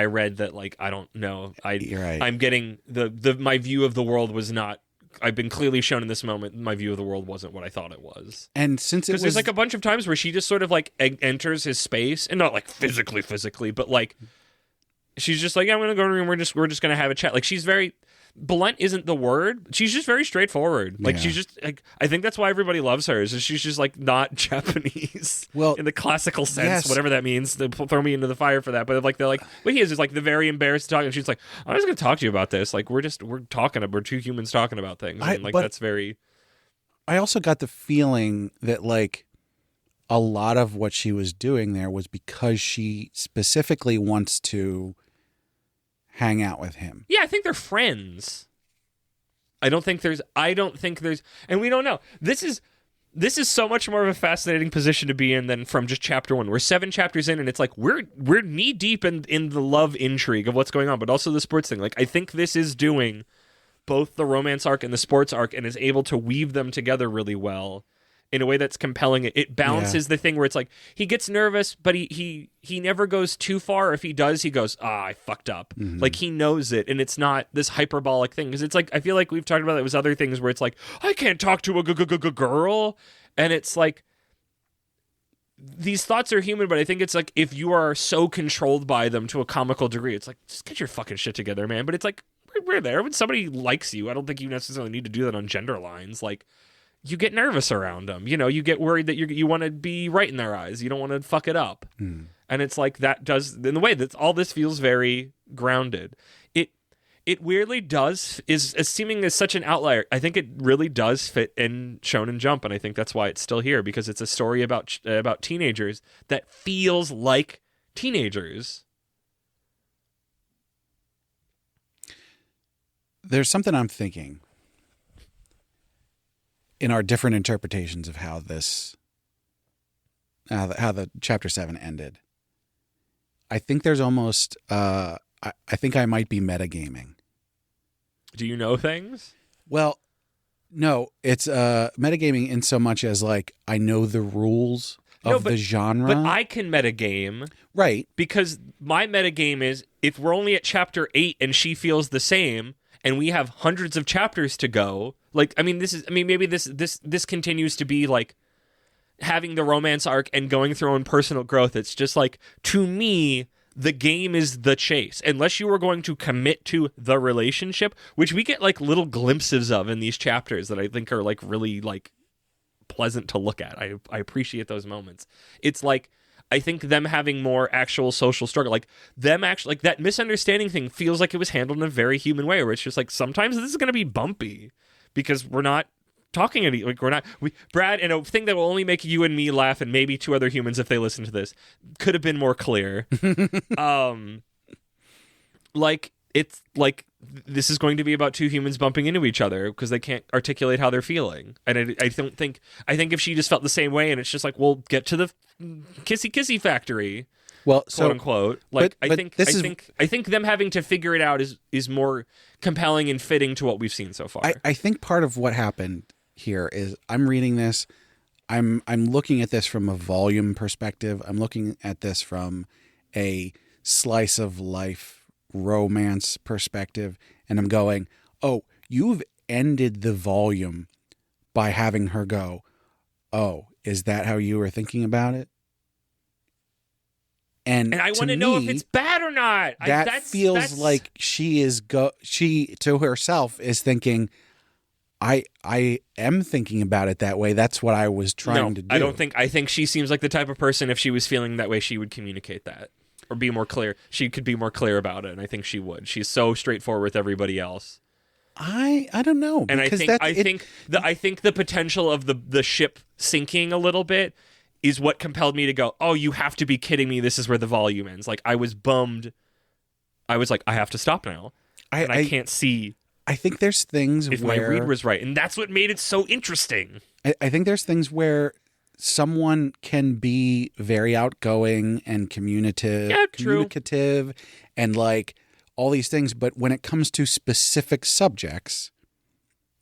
read that like I don't know. You're right. I'm getting the my view of the world was not. I've been clearly shown in this moment my view of the world wasn't what I thought it was. And since because there's like a bunch of times where she just sort of like enters his space, and not like physically, but like she's just like, yeah, I'm gonna go in the room. We're just gonna have a chat. Like she's very blunt isn't the word. She's just very straightforward. Like she's just like, I think that's why everybody loves her. Is she's just like not Japanese. Well, in the classical sense, whatever that means. They throw me into the fire for that. But like they're like, what he is like the very embarrassed to talk, and she's like, I'm just gonna talk to you about this. Like we're talking. We're two humans talking about things. And like that's very. I also got the feeling that like a lot of what she was doing there was because she specifically wants to hang out with him. Yeah, I think they're friends. I don't think there's, and we don't know. This is so much more of a fascinating position to be in than from just chapter 1. We're 7 chapters in, and it's like we're knee deep in the love intrigue of what's going on, but also the sports thing. Like I think this is doing both the romance arc and the sports arc, and is able to weave them together really well in a way that's compelling. It balances the thing where it's like he gets nervous, but he never goes too far. If he does, he goes, I fucked up. Mm-hmm. Like he knows it, and it's not this hyperbolic thing. Because it's like, I feel like we've talked about it with other things where it's like, I can't talk to a girl, and it's like these thoughts are human, but I think it's like if you are so controlled by them to a comical degree, it's like, just get your fucking shit together, man. But it's like we're there when somebody likes you. I don't think you necessarily need to do that on gender lines. Like, you get nervous around them. You get worried that you want to be right in their eyes. You don't want to fuck it up. And it's like that does, in the way that all this feels very grounded. It weirdly does, is seeming as such an outlier. I think it really does fit in Shonen Jump, and I think that's why it's still here, because it's a story about teenagers that feels like teenagers. There's something I'm thinking in our different interpretations of how the chapter 7 ended. I think there's almost, I think I might be metagaming. Do you know things? Well, no, it's metagaming in so much as like I know the rules of the genre. But I can metagame. Right. Because my metagame is, if we're only at chapter 8 and she feels the same, and we have hundreds of chapters to go, like, maybe this continues to be, like, having the romance arc and going through own personal growth. It's just, like, to me, the game is the chase. Unless you are going to commit to the relationship, which we get, like, little glimpses of in these chapters that I think are, like, really, like, pleasant to look at. I appreciate those moments. It's like, I think them having more actual social struggle, like them actually, like that misunderstanding thing feels like it was handled in a very human way, where it's just like, sometimes this is going to be bumpy because we're not talking like Brad, and a thing that will only make you and me laugh and maybe two other humans if they listen to this, could have been more clear. Like, it's like, this is going to be about two humans bumping into each other because they can't articulate how they're feeling. And I think if she just felt the same way, and it's just like, well, get to the kissy factory, well, quote unquote. Like, but I think them having to figure it out is more compelling and fitting to what we've seen so far. I think part of what happened here is, I'm reading this, I'm looking at this from a volume perspective. I'm looking at this from a slice of life romance perspective, and I'm going, oh, you've ended the volume by having her go, oh, is that how you were thinking about it? And I want to know if it's bad or not. That feels like she to herself is thinking, I am thinking about it that way. That's what I was trying to do. I think she seems like the type of person, if she was feeling that way, she would communicate that. Or be more clear. She could be more clear about it, and I think she would. She's so straightforward with everybody else. I don't know, and I think the potential of the ship sinking a little bit is what compelled me to go, oh, you have to be kidding me. This is where the volume ends. Like, I was bummed. I was like, I have to stop now. I can't see. I think there's things if where my read was right, and that's what made it so interesting. I think there's things where someone can be very outgoing and communicative and like all these things, but when it comes to specific subjects,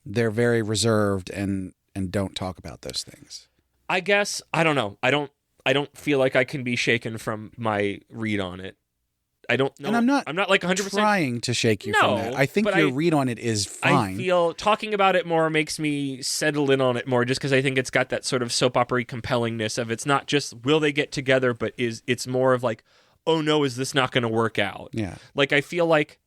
they're very reserved and don't talk about those things. I guess, I don't know. I don't feel like I can be shaken from my read on it. I don't know. And I'm not like 100% trying to shake you from that. I think your read on it is fine. I feel talking about it more makes me settle in on it more, just because I think it's got that sort of soap opera compellingness of, it's not just will they get together, but it's more of like, oh no, is this not going to work out? Yeah. Like, I feel like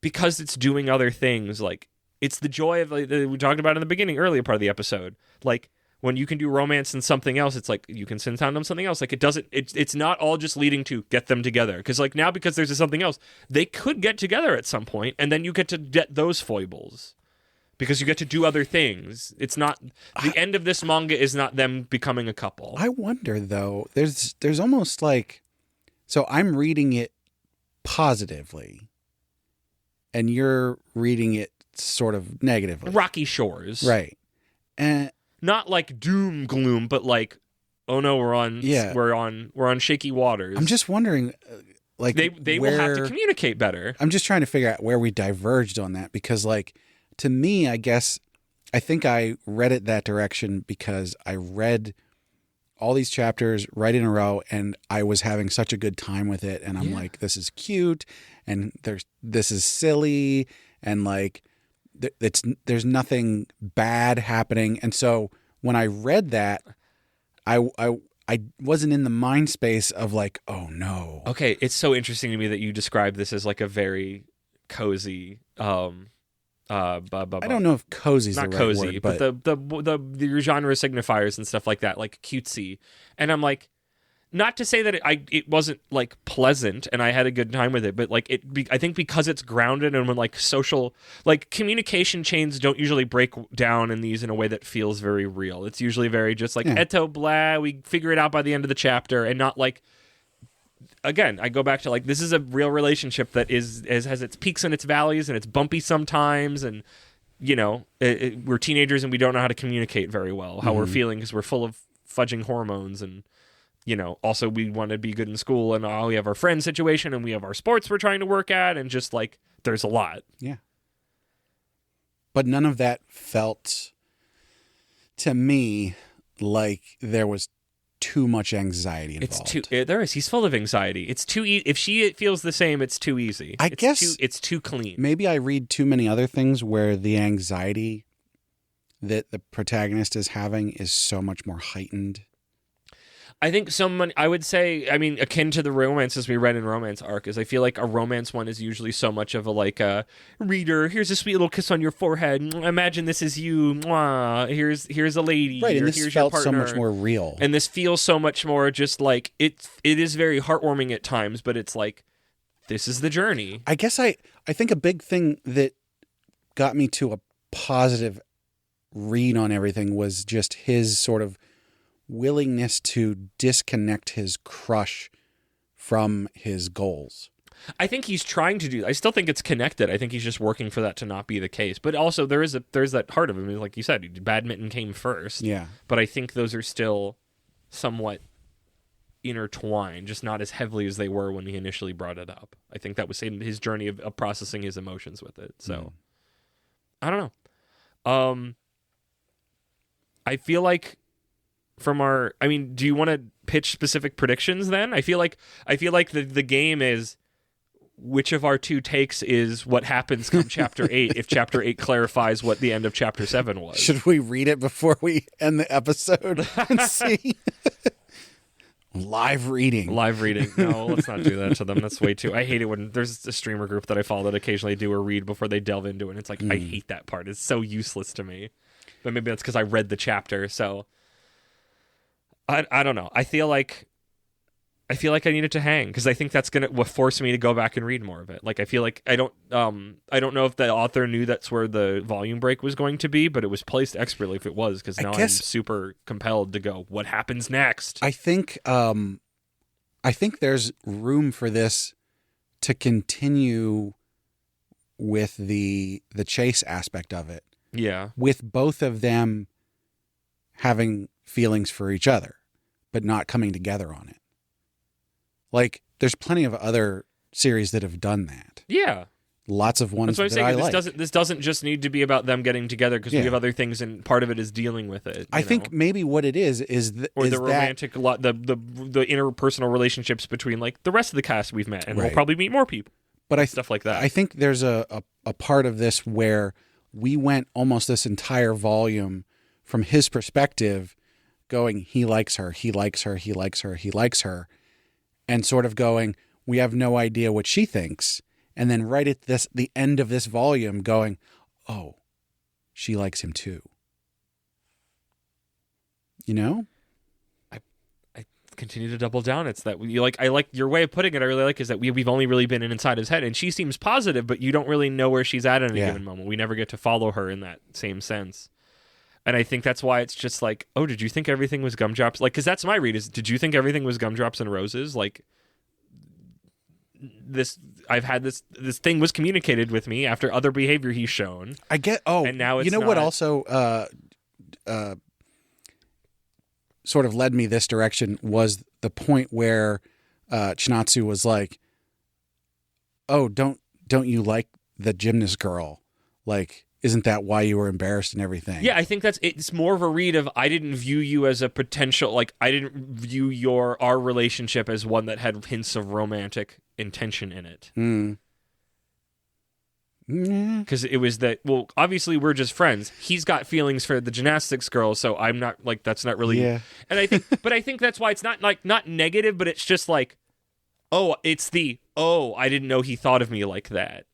because it's doing other things, like, it's the joy of, like, we talked about in the beginning, earlier part of the episode, like, when you can do romance and something else, it's like you can send time on something else. Like, it's not all just leading to get them together. Because like now, because there's something else, they could get together at some point, and then you get to get those foibles because you get to do other things. It's not the end of this manga is not them becoming a couple. I wonder though. There's almost like, so I'm reading it positively, and you're reading it sort of negatively. Rocky Shores, right? And not like doom gloom, but like, oh no, we're on shaky waters. I'm just wondering, like, they will have to communicate better. I'm just trying to figure out where we diverged on that, because like, to me, I think I read it that direction because I read all these chapters right in a row and I was having such a good time with it, and I'm like, this is cute, and this is silly, and like, there's nothing bad happening. And so when I read that, I wasn't in the mind space of like, oh no. Okay, it's so interesting to me that you describe this as like a very cozy I don't know if cozy's not the right cozy, word, but the genre signifiers and stuff like that, like cutesy. And I'm like, not to say that it wasn't like pleasant and I had a good time with it, but like I think because it's grounded and when like social, like communication chains don't usually break down in these in a way that feels very real. It's usually very just like eto blah, we figure it out by the end of the chapter, and not like, again, I go back to like, this is a real relationship that has its peaks and its valleys, and it's bumpy sometimes, and you know, we're teenagers and we don't know how to communicate very well how we're feeling because we're full of fudging hormones, and you know, also we want to be good in school, and we have our friend situation, and we have our sports we're trying to work at, and just like, there's a lot. Yeah. But none of that felt to me like there was too much anxiety involved. There is. He's full of anxiety. It's too if she feels the same, it's too easy. I guess it's too clean. Maybe I read too many other things where the anxiety that the protagonist is having is so much more heightened. I think I would say, I mean, akin to the romances we read in Romance Arc, is I feel like a romance one is usually so much of a, like, reader, here's a sweet little kiss on your forehead, imagine this is you, mwah, here's a lady, right, and this here's felt your partner. so much more real. And this feels so much more just like, it is very heartwarming at times, but it's like, this is the journey. I guess I think a big thing that got me to a positive read on everything was just his sort of willingness to disconnect his crush from his goals. I think he's trying to do that. I still think it's connected. I think he's just working for that to not be the case. But also there's that heart of him. Like you said, badminton came first. Yeah. But I think those are still somewhat intertwined, just not as heavily as they were when he initially brought it up. I think that was his journey of processing his emotions with it. So I don't know. I feel like do you want to pitch specific predictions then? I feel like the game is which of our two takes is what happens come chapter 8 if chapter 8 clarifies what the end of chapter 7 was. Should we read it before we end the episode and see? Live reading. No, let's not do that to them. That's way too... I hate it when there's a streamer group that I follow that occasionally do a read before they delve into it. And it's like, I hate that part. It's so useless to me. But maybe that's because I read the chapter, so... I don't know. I feel like I need it to hang because I think that's gonna force me to go back and read more of it. Like I feel like I don't know if the author knew that's where the volume break was going to be, but it was placed expertly if it was, because now I'm super compelled to go. What happens next? I think there's room for this to continue with the chase aspect of it. Yeah, with both of them having feelings for each other, but not coming together on it. Like, there's plenty of other series that have done that. Yeah. Lots of ones that I like. This doesn't just need to be about them getting together because we have other things, and part of it is dealing with it. I think maybe what it is the romantic, the interpersonal relationships between like the rest of the cast we've met, and we'll probably meet more people. But stuff like that. I think there's a part of this where we went almost this entire volume from his perspective, going, he likes her, he likes her, he likes her, he likes her, and sort of going, we have no idea what she thinks. And then right at the end of this volume going, oh, she likes him too. You know? I continue to double down. It's that I like your way of putting it. I really like is that we've only really been inside his head, and she seems positive, but you don't really know where she's at any given moment. We never get to follow her in that same sense. And I think that's why it's just like, oh, did you think everything was gumdrops? Like, because that's my read is, did you think everything was gumdrops and roses? Like, I've had this thing was communicated with me after other behavior he's shown. I get, and now it's what also sort of led me this direction was the point where Chinatsu was like, oh, don't you like the gymnast girl? Like, isn't that why you were embarrassed and everything? Yeah, I think it's more of a read of I didn't view you as a potential, like I didn't view our relationship as one that had hints of romantic intention in it. Because it was that, well, obviously we're just friends. He's got feelings for the gymnastics girl, so I'm not like, that's not really. Yeah. And I think that's why it's not like, not negative, but it's just like, I didn't know he thought of me like that.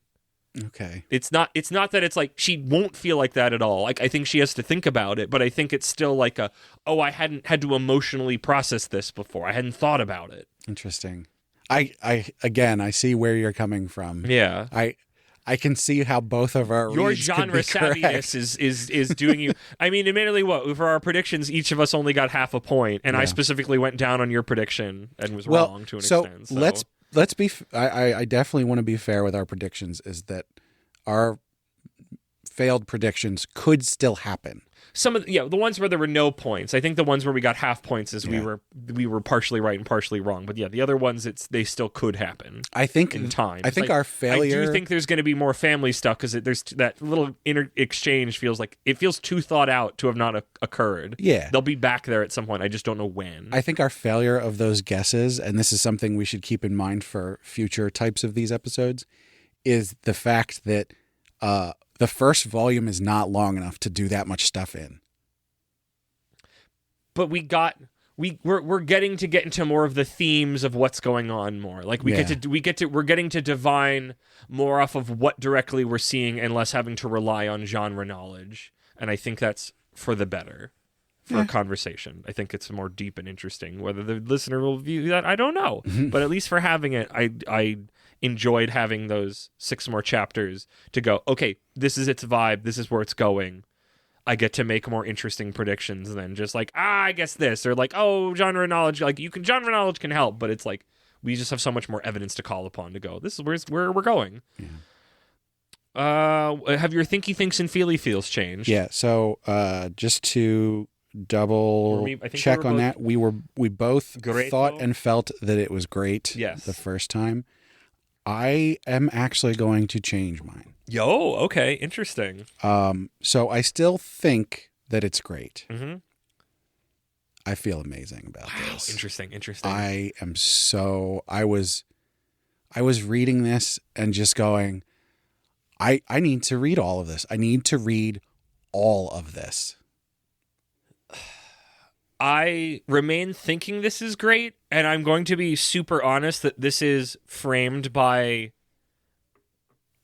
Okay. It's not that it's like she won't feel like that at all. Like I think she has to think about it, but I think it's still like I hadn't had to emotionally process this before. I hadn't thought about it. Interesting. I see where you're coming from. Yeah. I can see how both of our your genre savviness is doing you. I mean, admittedly, for our predictions, each of us only got half a point, and I specifically went down on your prediction and was wrong to an extent. So let's be. I definitely want to be fair with our predictions. Is that our failed predictions could still happen? some of the ones where there were no points. I think the ones where we got half points is we were partially right and partially wrong. But the other ones they still could happen. I think in time. I think our failure. I do think there's going to be more family stuff because there's that little exchange feels too thought out to have not occurred. Yeah, they'll be back there at some point. I just don't know when. I think our failure of those guesses, and this is something we should keep in mind for future types of these episodes, is the fact that the first volume is not long enough to do that much stuff in. But we're getting to get into more of the themes of what's going on more. Like we're getting to divine more off of what directly we're seeing and less having to rely on genre knowledge. And I think that's for the better for a conversation. I think it's more deep and interesting. Whether the listener will view that, I don't know. But at least for having it, I enjoyed having those 6 more chapters to go, okay, this is its vibe, this is where it's going. I get to make more interesting predictions than just like, I guess this, or like, oh, genre knowledge, like genre knowledge can help, but it's like we just have so much more evidence to call upon to go, this is where we're going. Have your thinky thinks and feely feels changed? Yeah, so just to double check on that, we both thought and felt that it was great the first time. I am actually going to change mine. Yo, okay, interesting. So I still think that it's great. Mm-hmm. I feel amazing about this. Interesting. I was reading this and just going, I need to read all of this. I need to read all of this. I remain thinking this is great, and I'm going to be super honest that this is framed by,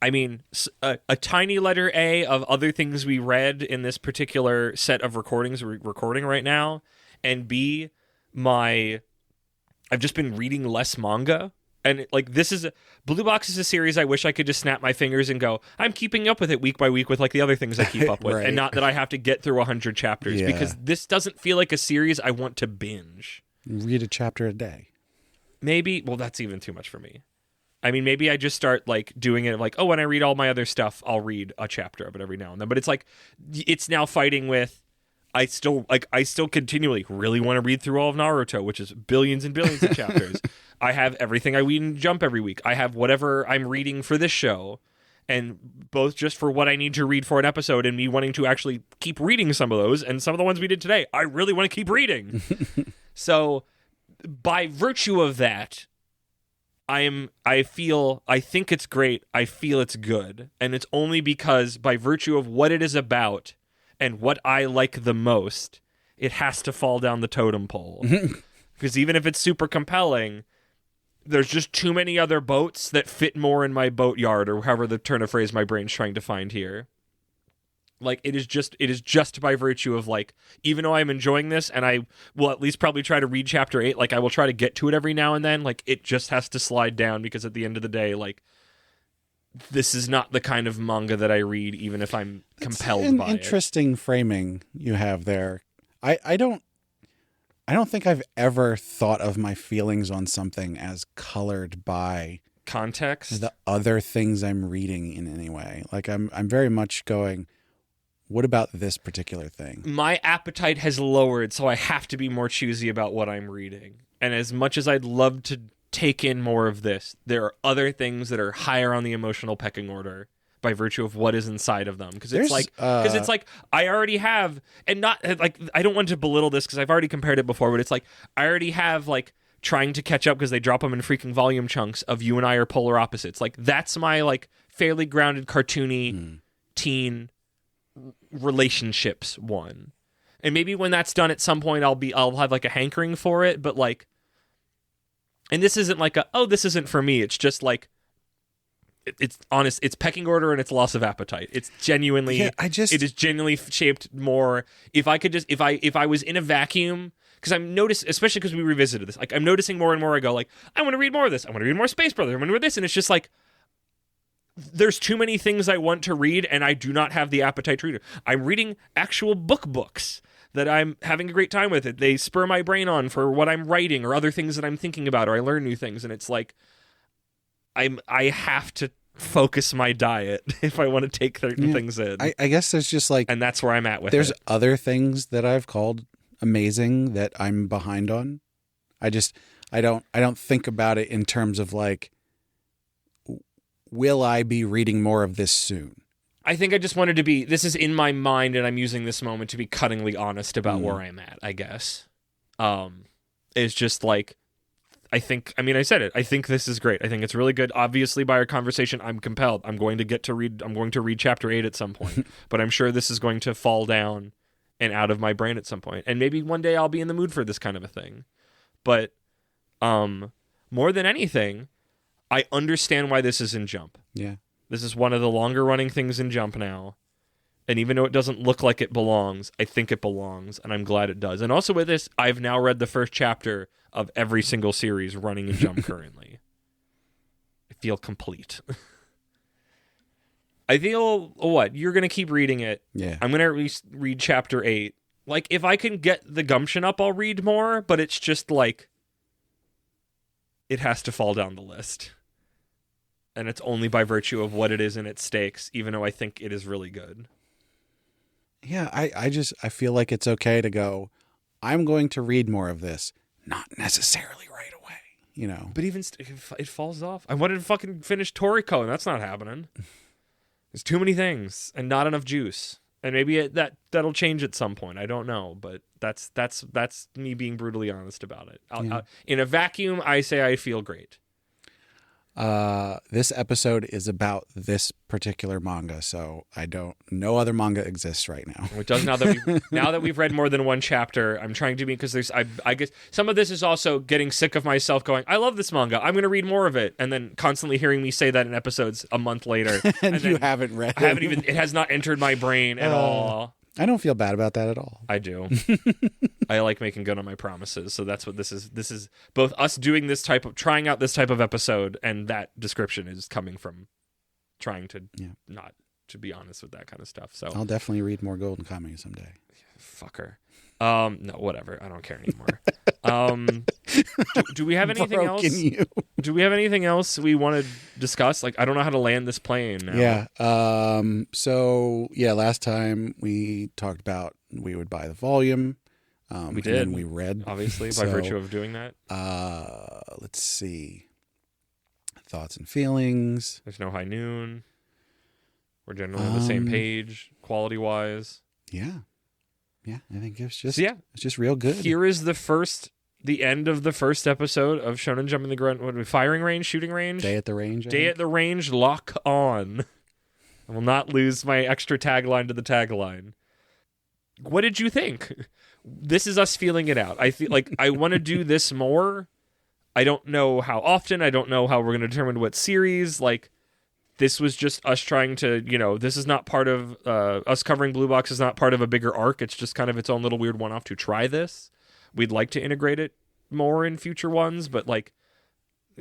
a tiny letter A of other things we read in this particular set of recordings we're recording right now, and B, I've just been reading less manga. And Blue Box is a series I wish I could just snap my fingers and go, I'm keeping up with it week by week with like the other things I keep up with. Right. And not that I have to get through 100 chapters because this doesn't feel like a series I want to binge. Read a chapter a day. Maybe, well, that's even too much for me. Maybe I just start like doing it like, oh, when I read all my other stuff, I'll read a chapter of it every now and then. But it's like, it's now fighting with, I still continually really want to read through all of Naruto, which is billions and billions of chapters. I have everything I read in Jump every week. I have whatever I'm reading for this show, and both just for what I need to read for an episode and me wanting to actually keep reading some of those, and some of the ones we did today, I really want to keep reading. So by virtue of that, I think it's great. I feel it's good. And it's only because by virtue of what it is about and what I like the most, it has to fall down the totem pole. Because even if it's super compelling, there's just too many other boats that fit more in my boat yard, or however the turn of phrase my brain's trying to find here. Like, it is just by virtue of, like, even though I'm enjoying this, and I will at least probably try to read chapter 8, like, I will try to get to it every now and then, like, it just has to slide down, because at the end of the day, like, this is not the kind of manga that I read, even if I'm compelled by it. Interesting framing you have there. I don't think I've ever thought of my feelings on something as colored by context, the other things I'm reading in any way. Like I'm very much going, what about this particular thing? My appetite has lowered, so I have to be more choosy about what I'm reading. And as much as I'd love to take in more of this, there are other things that are higher on the emotional pecking order by virtue of what is inside of them, because it's like I already have, and not like I don't want to belittle this because I've already compared it before, but it's like I already have like trying to catch up because they drop them in freaking volume chunks of You and I Are Polar Opposites. Like that's my like fairly grounded cartoony teen relationships one, and maybe when that's done at some point I'll have like a hankering for it, but like, and this isn't like this isn't for me. It's just like. It's honest. It's pecking order and it's loss of appetite. It's genuinely. It is genuinely shaped more. If I was in a vacuum, because I'm noticing, especially because we revisited this. Like I'm noticing more and more. I go like, I want to read more of this. I want to read more Space Brothers. I want to read this, and it's just like there's too many things I want to read, and I do not have the appetite to read it. I'm reading actual books that I'm having a great time with. It. They spur my brain on for what I'm writing or other things that I'm thinking about, or I learn new things, and it's like. I have to focus my diet if I want to take certain things in. I guess there's just like, and that's where I'm at with there's it. other things that I've called amazing that I'm behind on. I don't think about it in terms of like, will I be reading more of this soon? I think I just wanted to be, this is in my mind, and I'm using this moment to be cuttingly honest about where I'm at, I guess. It's just like, I said it. I think this is great. I think it's really good. Obviously, by our conversation, I'm compelled. I'm going to read chapter 8 at some point, but I'm sure this is going to fall down and out of my brain at some point. And maybe one day I'll be in the mood for this kind of a thing. But more than anything, I understand why this is in Jump. Yeah. This is one of the longer running things in Jump now. And even though it doesn't look like it belongs, I think it belongs, and I'm glad it does. And also with this, I've now read the first chapter of every single series running in Jump currently. I feel complete. I feel, what? You're going to keep reading it. Yeah. I'm going to at least read chapter 8. Like, if I can get the gumption up, I'll read more, but it's just like, it has to fall down the list. And it's only by virtue of what it is and its stakes, even though I think it is really good. Yeah, I feel like it's okay to go, I'm going to read more of this. Not necessarily right away, you know. But even it falls off. I wanted to fucking finish Toriko, and that's not happening. There's too many things and not enough juice. And maybe that'll change at some point. I don't know, but that's me being brutally honest about it. In a vacuum, I say I feel great. This episode is about this particular manga, so no other manga exists right now. It does now that we've read more than one chapter. I'm trying to be, because I guess some of this is also getting sick of myself going, I love this manga, I'm going to read more of it, and then constantly hearing me say that in episodes a month later. and you haven't read it. It has not entered my brain at all. I don't feel bad about that at all. I do. I like making good on my promises. So that's what this is. This is both us doing trying out this type of episode, and that description is coming from trying to not to be honest with that kind of stuff. So I'll definitely read more Golden Kamuy someday. Fucker. No, whatever. I don't care anymore. Do we have anything else? Do we have anything else we want to discuss? Like, I don't know how to land this plane now. Yeah. So last time we talked about we would buy the volume. We did. And we read, obviously, by virtue of doing that. Let's see. Thoughts and feelings. There's no high noon. We're generally on the same page, quality wise. Yeah. Yeah, I think it's just real good. Here is the end of the first episode of Shonen Jump in the Grunt. Firing range, shooting range? Day at the range. Day at the range, lock on. I will not lose my extra tagline to the tagline. What did you think? This is us feeling it out. I feel like I want to do this more. I don't know how often. I don't know how we're going to determine what series. Like, this was just us trying to, this is not part of, us covering Blue Box is not part of a bigger arc. It's just kind of its own little weird one-off to try this. We'd like to integrate it more in future ones, but like,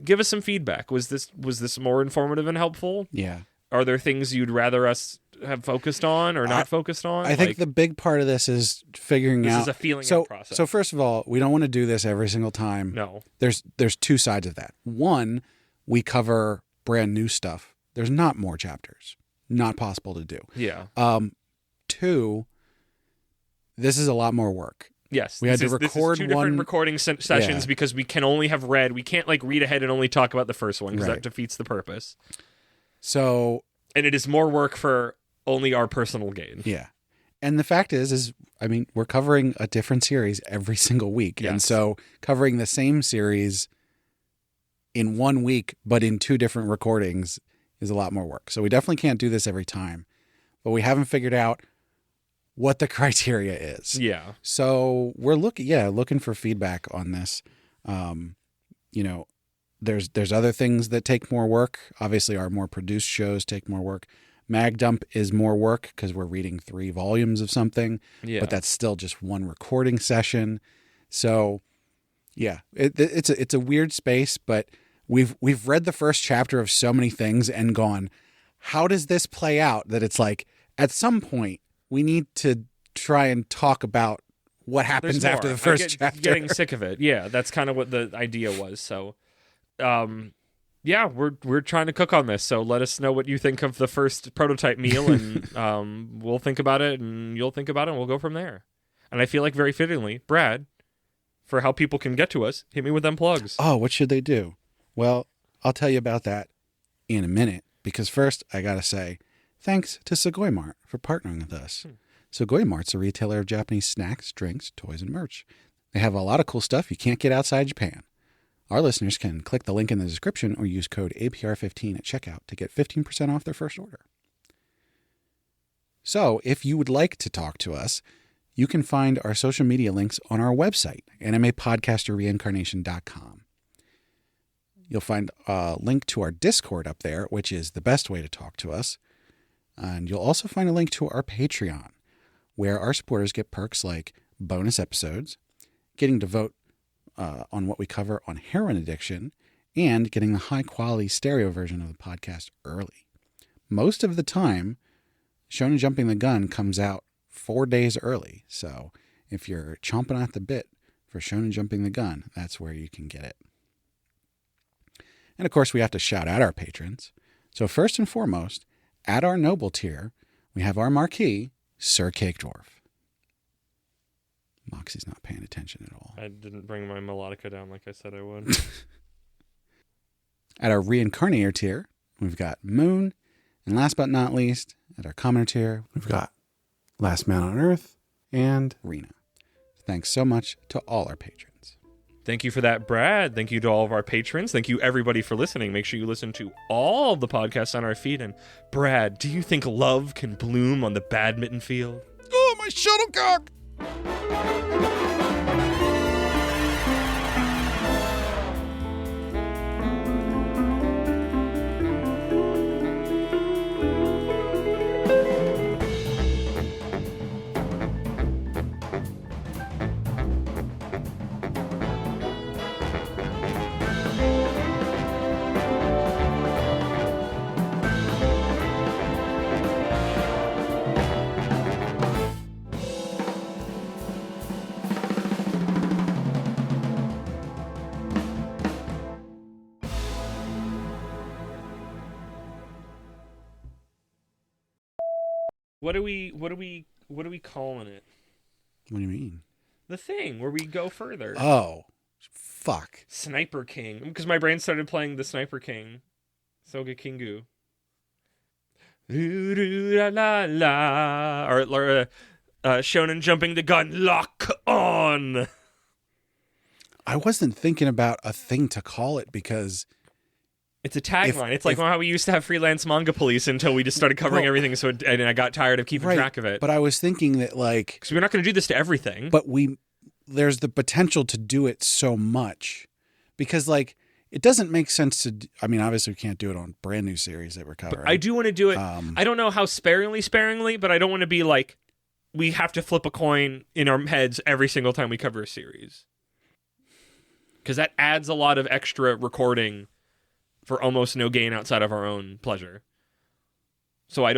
give us some feedback. Was this more informative and helpful? Yeah. Are there things you'd rather us have focused on or not focused on? I think the big part of this is figuring out. This is a feeling out process. So first of all, we don't want to do this every single time. No. There's two sides of that. One, we cover brand new stuff. There's not more chapters. Not possible to do. Yeah. Two, this is a lot more work. Yes. We had to record two different recording sessions because we can only have read. We can't read ahead and only talk about the first one because that defeats the purpose. So. And it is more work for only our personal gain. Yeah. And the fact is we're covering a different series every single week. Yes. And so covering the same series in 1 week, but in 2 different recordings is a lot more work. So we definitely can't do this every time, but we haven't figured out what the criteria is. Yeah. So we're looking for feedback on this. There's other things that take more work. Obviously, our more produced shows take more work. Mag Dump is more work because we're reading 3 volumes of something, but that's still just one recording session. So yeah, it's a weird space, but we've read the first chapter of so many things and gone, how does this play out? That it's like, at some point, we need to try and talk about what happens after the first chapter. Getting sick of it. Yeah, that's kind of what the idea was. So, yeah, we're trying to cook on this. So let us know what you think of the first prototype meal, and we'll think about it, and you'll think about it, and we'll go from there. And I feel like very fittingly, Brad, for how people can get to us, hit me with them plugs. Oh, what should they do? Well, I'll tell you about that in a minute, because first I gotta say thanks to Sugoi Mart for partnering with us. Sugoi Mart's a retailer of Japanese snacks, drinks, toys, and merch. They have a lot of cool stuff you can't get outside Japan. Our listeners can click the link in the description or use code APR15 at checkout to get 15% off their first order. So, if you would like to talk to us, you can find our social media links on our website, animepodcasterreincarnation.com. You'll find a link to our Discord up there, which is the best way to talk to us. And you'll also find a link to our Patreon, where our supporters get perks like bonus episodes, getting to vote on what we cover on heroin addiction, and getting the high-quality stereo version of the podcast early. Most of the time, Shonen Jumping the Gun comes out 4 days early, so if you're chomping at the bit for Shonen Jumping the Gun, that's where you can get it. And of course, we have to shout out our patrons. So first and foremost, at our noble tier, we have our marquee, Sir Cake Dwarf. Moxie's not paying attention at all. I didn't bring my melodica down like I said I would. At our Reincarnator tier, we've got Moon. And last but not least, at our Commoner tier, we've got Last Man on Earth and Rena. Thanks so much to all our patrons. Thank you for that, Brad. Thank you to all of our patrons. Thank you, everybody, for listening. Make sure you listen to all of the podcasts on our feed. And Brad, do you think love can bloom on the badminton field? Oh, my shuttlecock! What are we calling it? What do you mean? The thing where we go further. Oh, fuck. Sniper King. Because my brain started playing the Sniper King. Soga Kingu. La la la. Or Shonen Jumping the Gun. Lock on. I wasn't thinking about a thing to call it because... It's a tagline. It's like how we used to have freelance manga police until we just started covering everything. And I got tired of keeping track of it. But I was thinking that because we're not going to do this to everything. But there's the potential to do it so much because it doesn't make sense to. I mean, obviously we can't do it on brand new series that we're covering. But I do want to do it. I don't know how sparingly, but I don't want to be like we have to flip a coin in our heads every single time we cover a series because that adds a lot of extra recording for almost no gain outside of our own pleasure. So I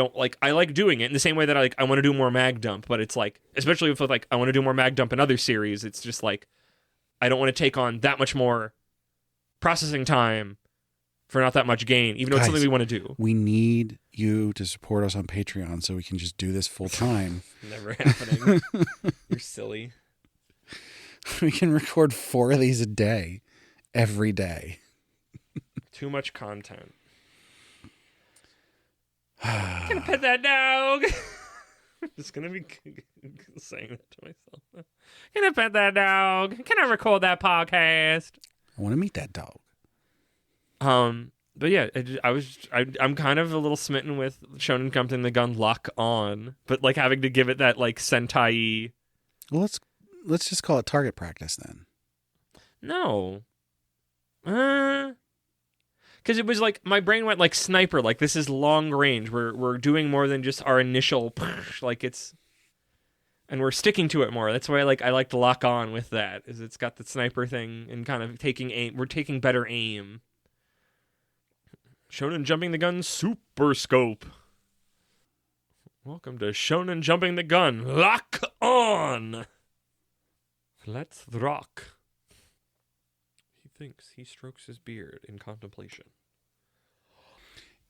like doing it in the same way that I want to do more mag dump, but it's like, especially if I want to do more mag dump in other series, it's just like, I don't want to take on that much more processing time for not that much gain, even though it's something we want to do. We need you to support us on Patreon so we can just do this full time. Never happening. You're silly. We can record 4 of these a day, every day. Too much content. Can I pet that dog? I'm just gonna be saying that to myself. Can I pet that dog? Can I record that podcast? I want to meet that dog. But yeah, I'm kind of a little smitten with Shonen Jumping the Gun Lock On, but having to give it that Sentai. Well, let's just call it target practice then. No. Because it was my brain went sniper, this is long range. We're doing more than just our initial, and we're sticking to it more. That's why I like to lock on with that, is it's got the sniper thing and kind of taking aim. We're taking better aim. Shonen Jumping the Gun Super Scope. Welcome to Shonen Jumping the Gun. Lock on. Let's rock. He thinks he strokes his beard in contemplation.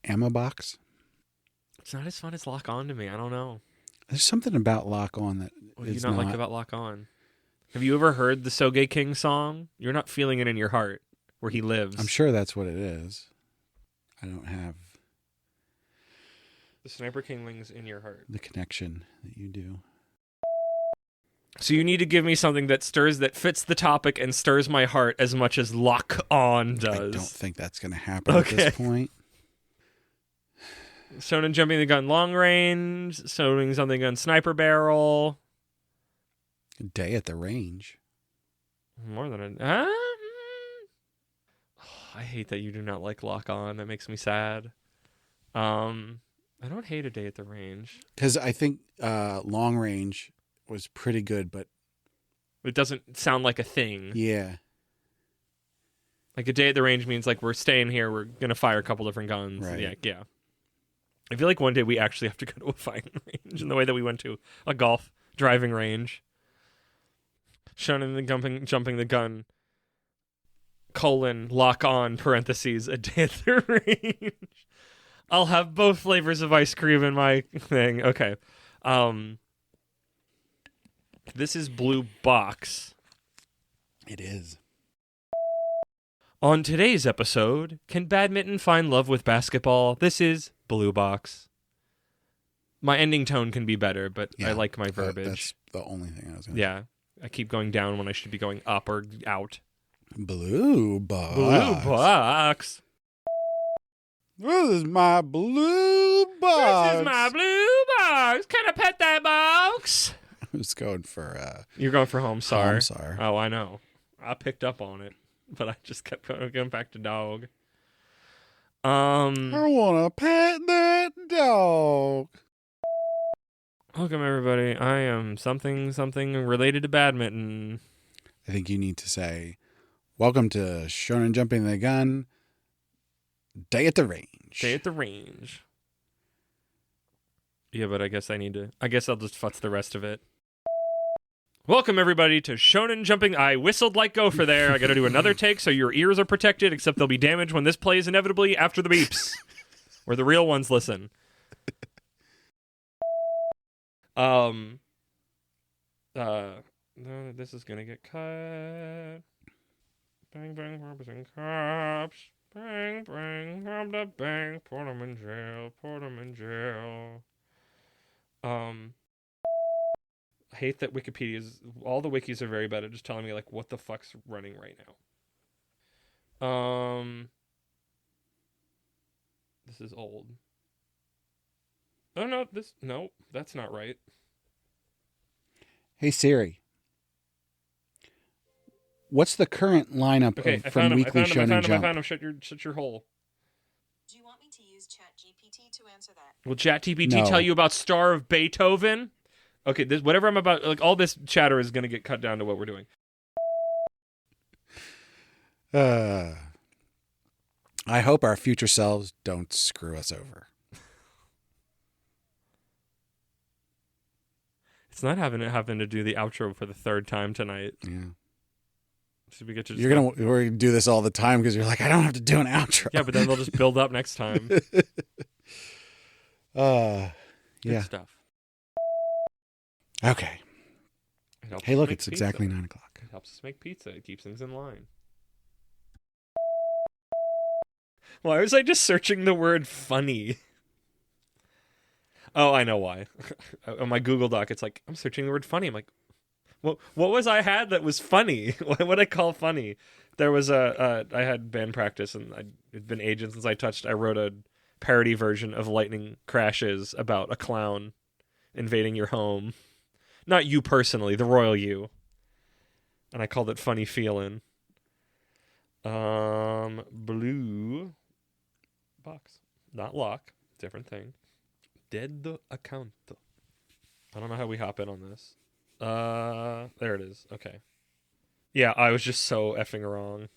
Ammo box. It's not as fun as Lock On to me. I don't know. There's something about Lock On that what do you not like about Lock On? Have you ever heard the Soge King song? You're not feeling it in your heart, where he lives. I'm sure that's what it is. I don't have the Sniper Kingling's in your heart. The connection that you do. So you need to give me something that fits the topic and stirs my heart as much as Lock On does. I don't think that's going to happen at this point. Shonen Jumping the Gun long range, Shonen Something Gun sniper barrel. A day at the range. More than I hate that you do not like Lock On. That makes me sad. I don't hate A Day at the Range. Because I think long range was pretty good, but it doesn't sound like a thing. Yeah. Like A Day at the Range means like we're staying here, we're going to fire a couple different guns. Right. Yeah. I feel like one day we actually have to go to a fighting range in the way that we went to a golf driving range. Shonen the jumping the gun, Lock On, parentheses, A Day at the Range. I'll have both flavors of ice cream in my thing. Okay. This is Blue Box. It is. On today's episode, can badminton find love with basketball? This is Blue Box. My ending tone can be better, but I like my verbiage. That's the only thing I was going to say. I keep going down when I should be going up or out. Blue Box. Blue Box. This is my blue box. This is my blue box. Can I pet that box? I was going for... You're going for Home Sar. Home Sar. Oh, I know. I picked up on it, but I just kept going back to dog. I want to pet that dog. Welcome, everybody. I am something related to badminton. I think you need to say, welcome to Shonen Jumping the Gun, Day at the Range. Day at the Range. Yeah, but I guess I'll just futz the rest of it. Welcome, everybody, to Shonen Jumping. I whistled like Gopher there. I got to do another take so your ears are protected, except they'll be damaged when this plays inevitably after the beeps, where the real ones listen. No, this is gonna get cut. Bang, bang, robbers and cops. Bang, bang, rob the bank. Put 'em in jail. Put 'em in jail. I hate that all the wikis are very bad at just telling me, like, what the fuck's running right now. This is old. Oh, no, that's not right. Hey, Siri. What's the current lineup from Weekly Shonen Jump? I found him. Shut your hole. Do you want me to use ChatGPT to answer that? Will ChatGPT tell you about Star of Beethoven? Okay, whatever I'm about, like, all this chatter is going to get cut down to what we're doing. I hope our future selves don't screw us over. It's not having to do the outro for the third time tonight. Yeah. So we get to we're gonna do this all the time because you're like, I don't have to do an outro. Yeah, but then they'll just build up next time. Good stuff. Okay. Hey, look, it's exactly 9:00. It helps us make pizza. It keeps things in line. Why was I just searching the word funny? Oh, I know why. On my Google Doc, it's like, I'm searching the word funny. I'm like, what was I had that was funny? What would I call funny? There was I had band practice, and it'd been ages since I wrote a parody version of Lightning Crashes about a clown invading your home. Not you personally, the royal you. And I called it Funny Feelin'. Blue box. Not lock. Different thing. Dead the account. I don't know how we hop in on this. There it is. Okay. Yeah, I was just so effing wrong.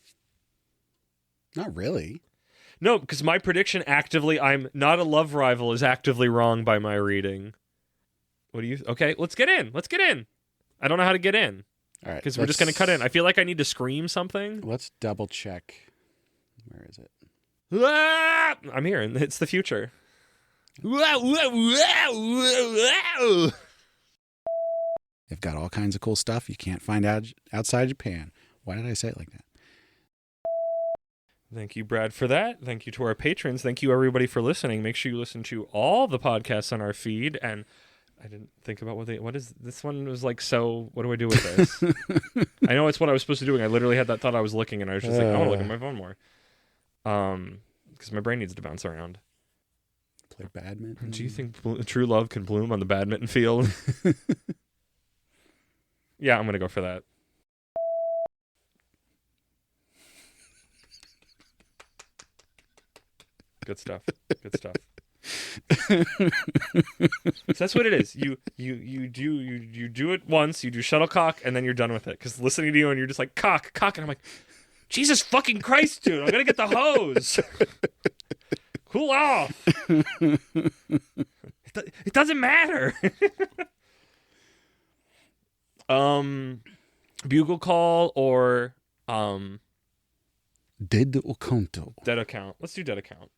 Not really. No, because my prediction I'm not a love rival is actively wrong by my reading. What do you... Okay, let's get in. I don't know how to get in. All right. Because we're just going to cut in. I feel like I need to scream something. Let's double check. Where is it? I'm here, and it's the future. They've got all kinds of cool stuff you can't find outside Japan. Why did I say it like that? Thank you, Brad, for that. Thank you to our patrons. Thank you, everybody, for listening. Make sure you listen to all the podcasts on our feed. And I didn't think about what is this one was like. So what do I do with this? I know it's what I was supposed to do. And I literally had that thought. I was looking, and I was just like, I want to look at my phone more. Because my brain needs to bounce around. Play badminton. Do you think true love can bloom on the badminton field? Yeah, I'm gonna go for that. Good stuff. Good stuff. So that's what it is. You do it once. You do shuttlecock, and then you're done with it. Because listening to you, and you're just like cock, and I'm like, Jesus fucking Christ, dude! I'm gonna get the hose. Cool off. It doesn't matter. Bugle call or Dead Oconto. dead account. Let's do dead account.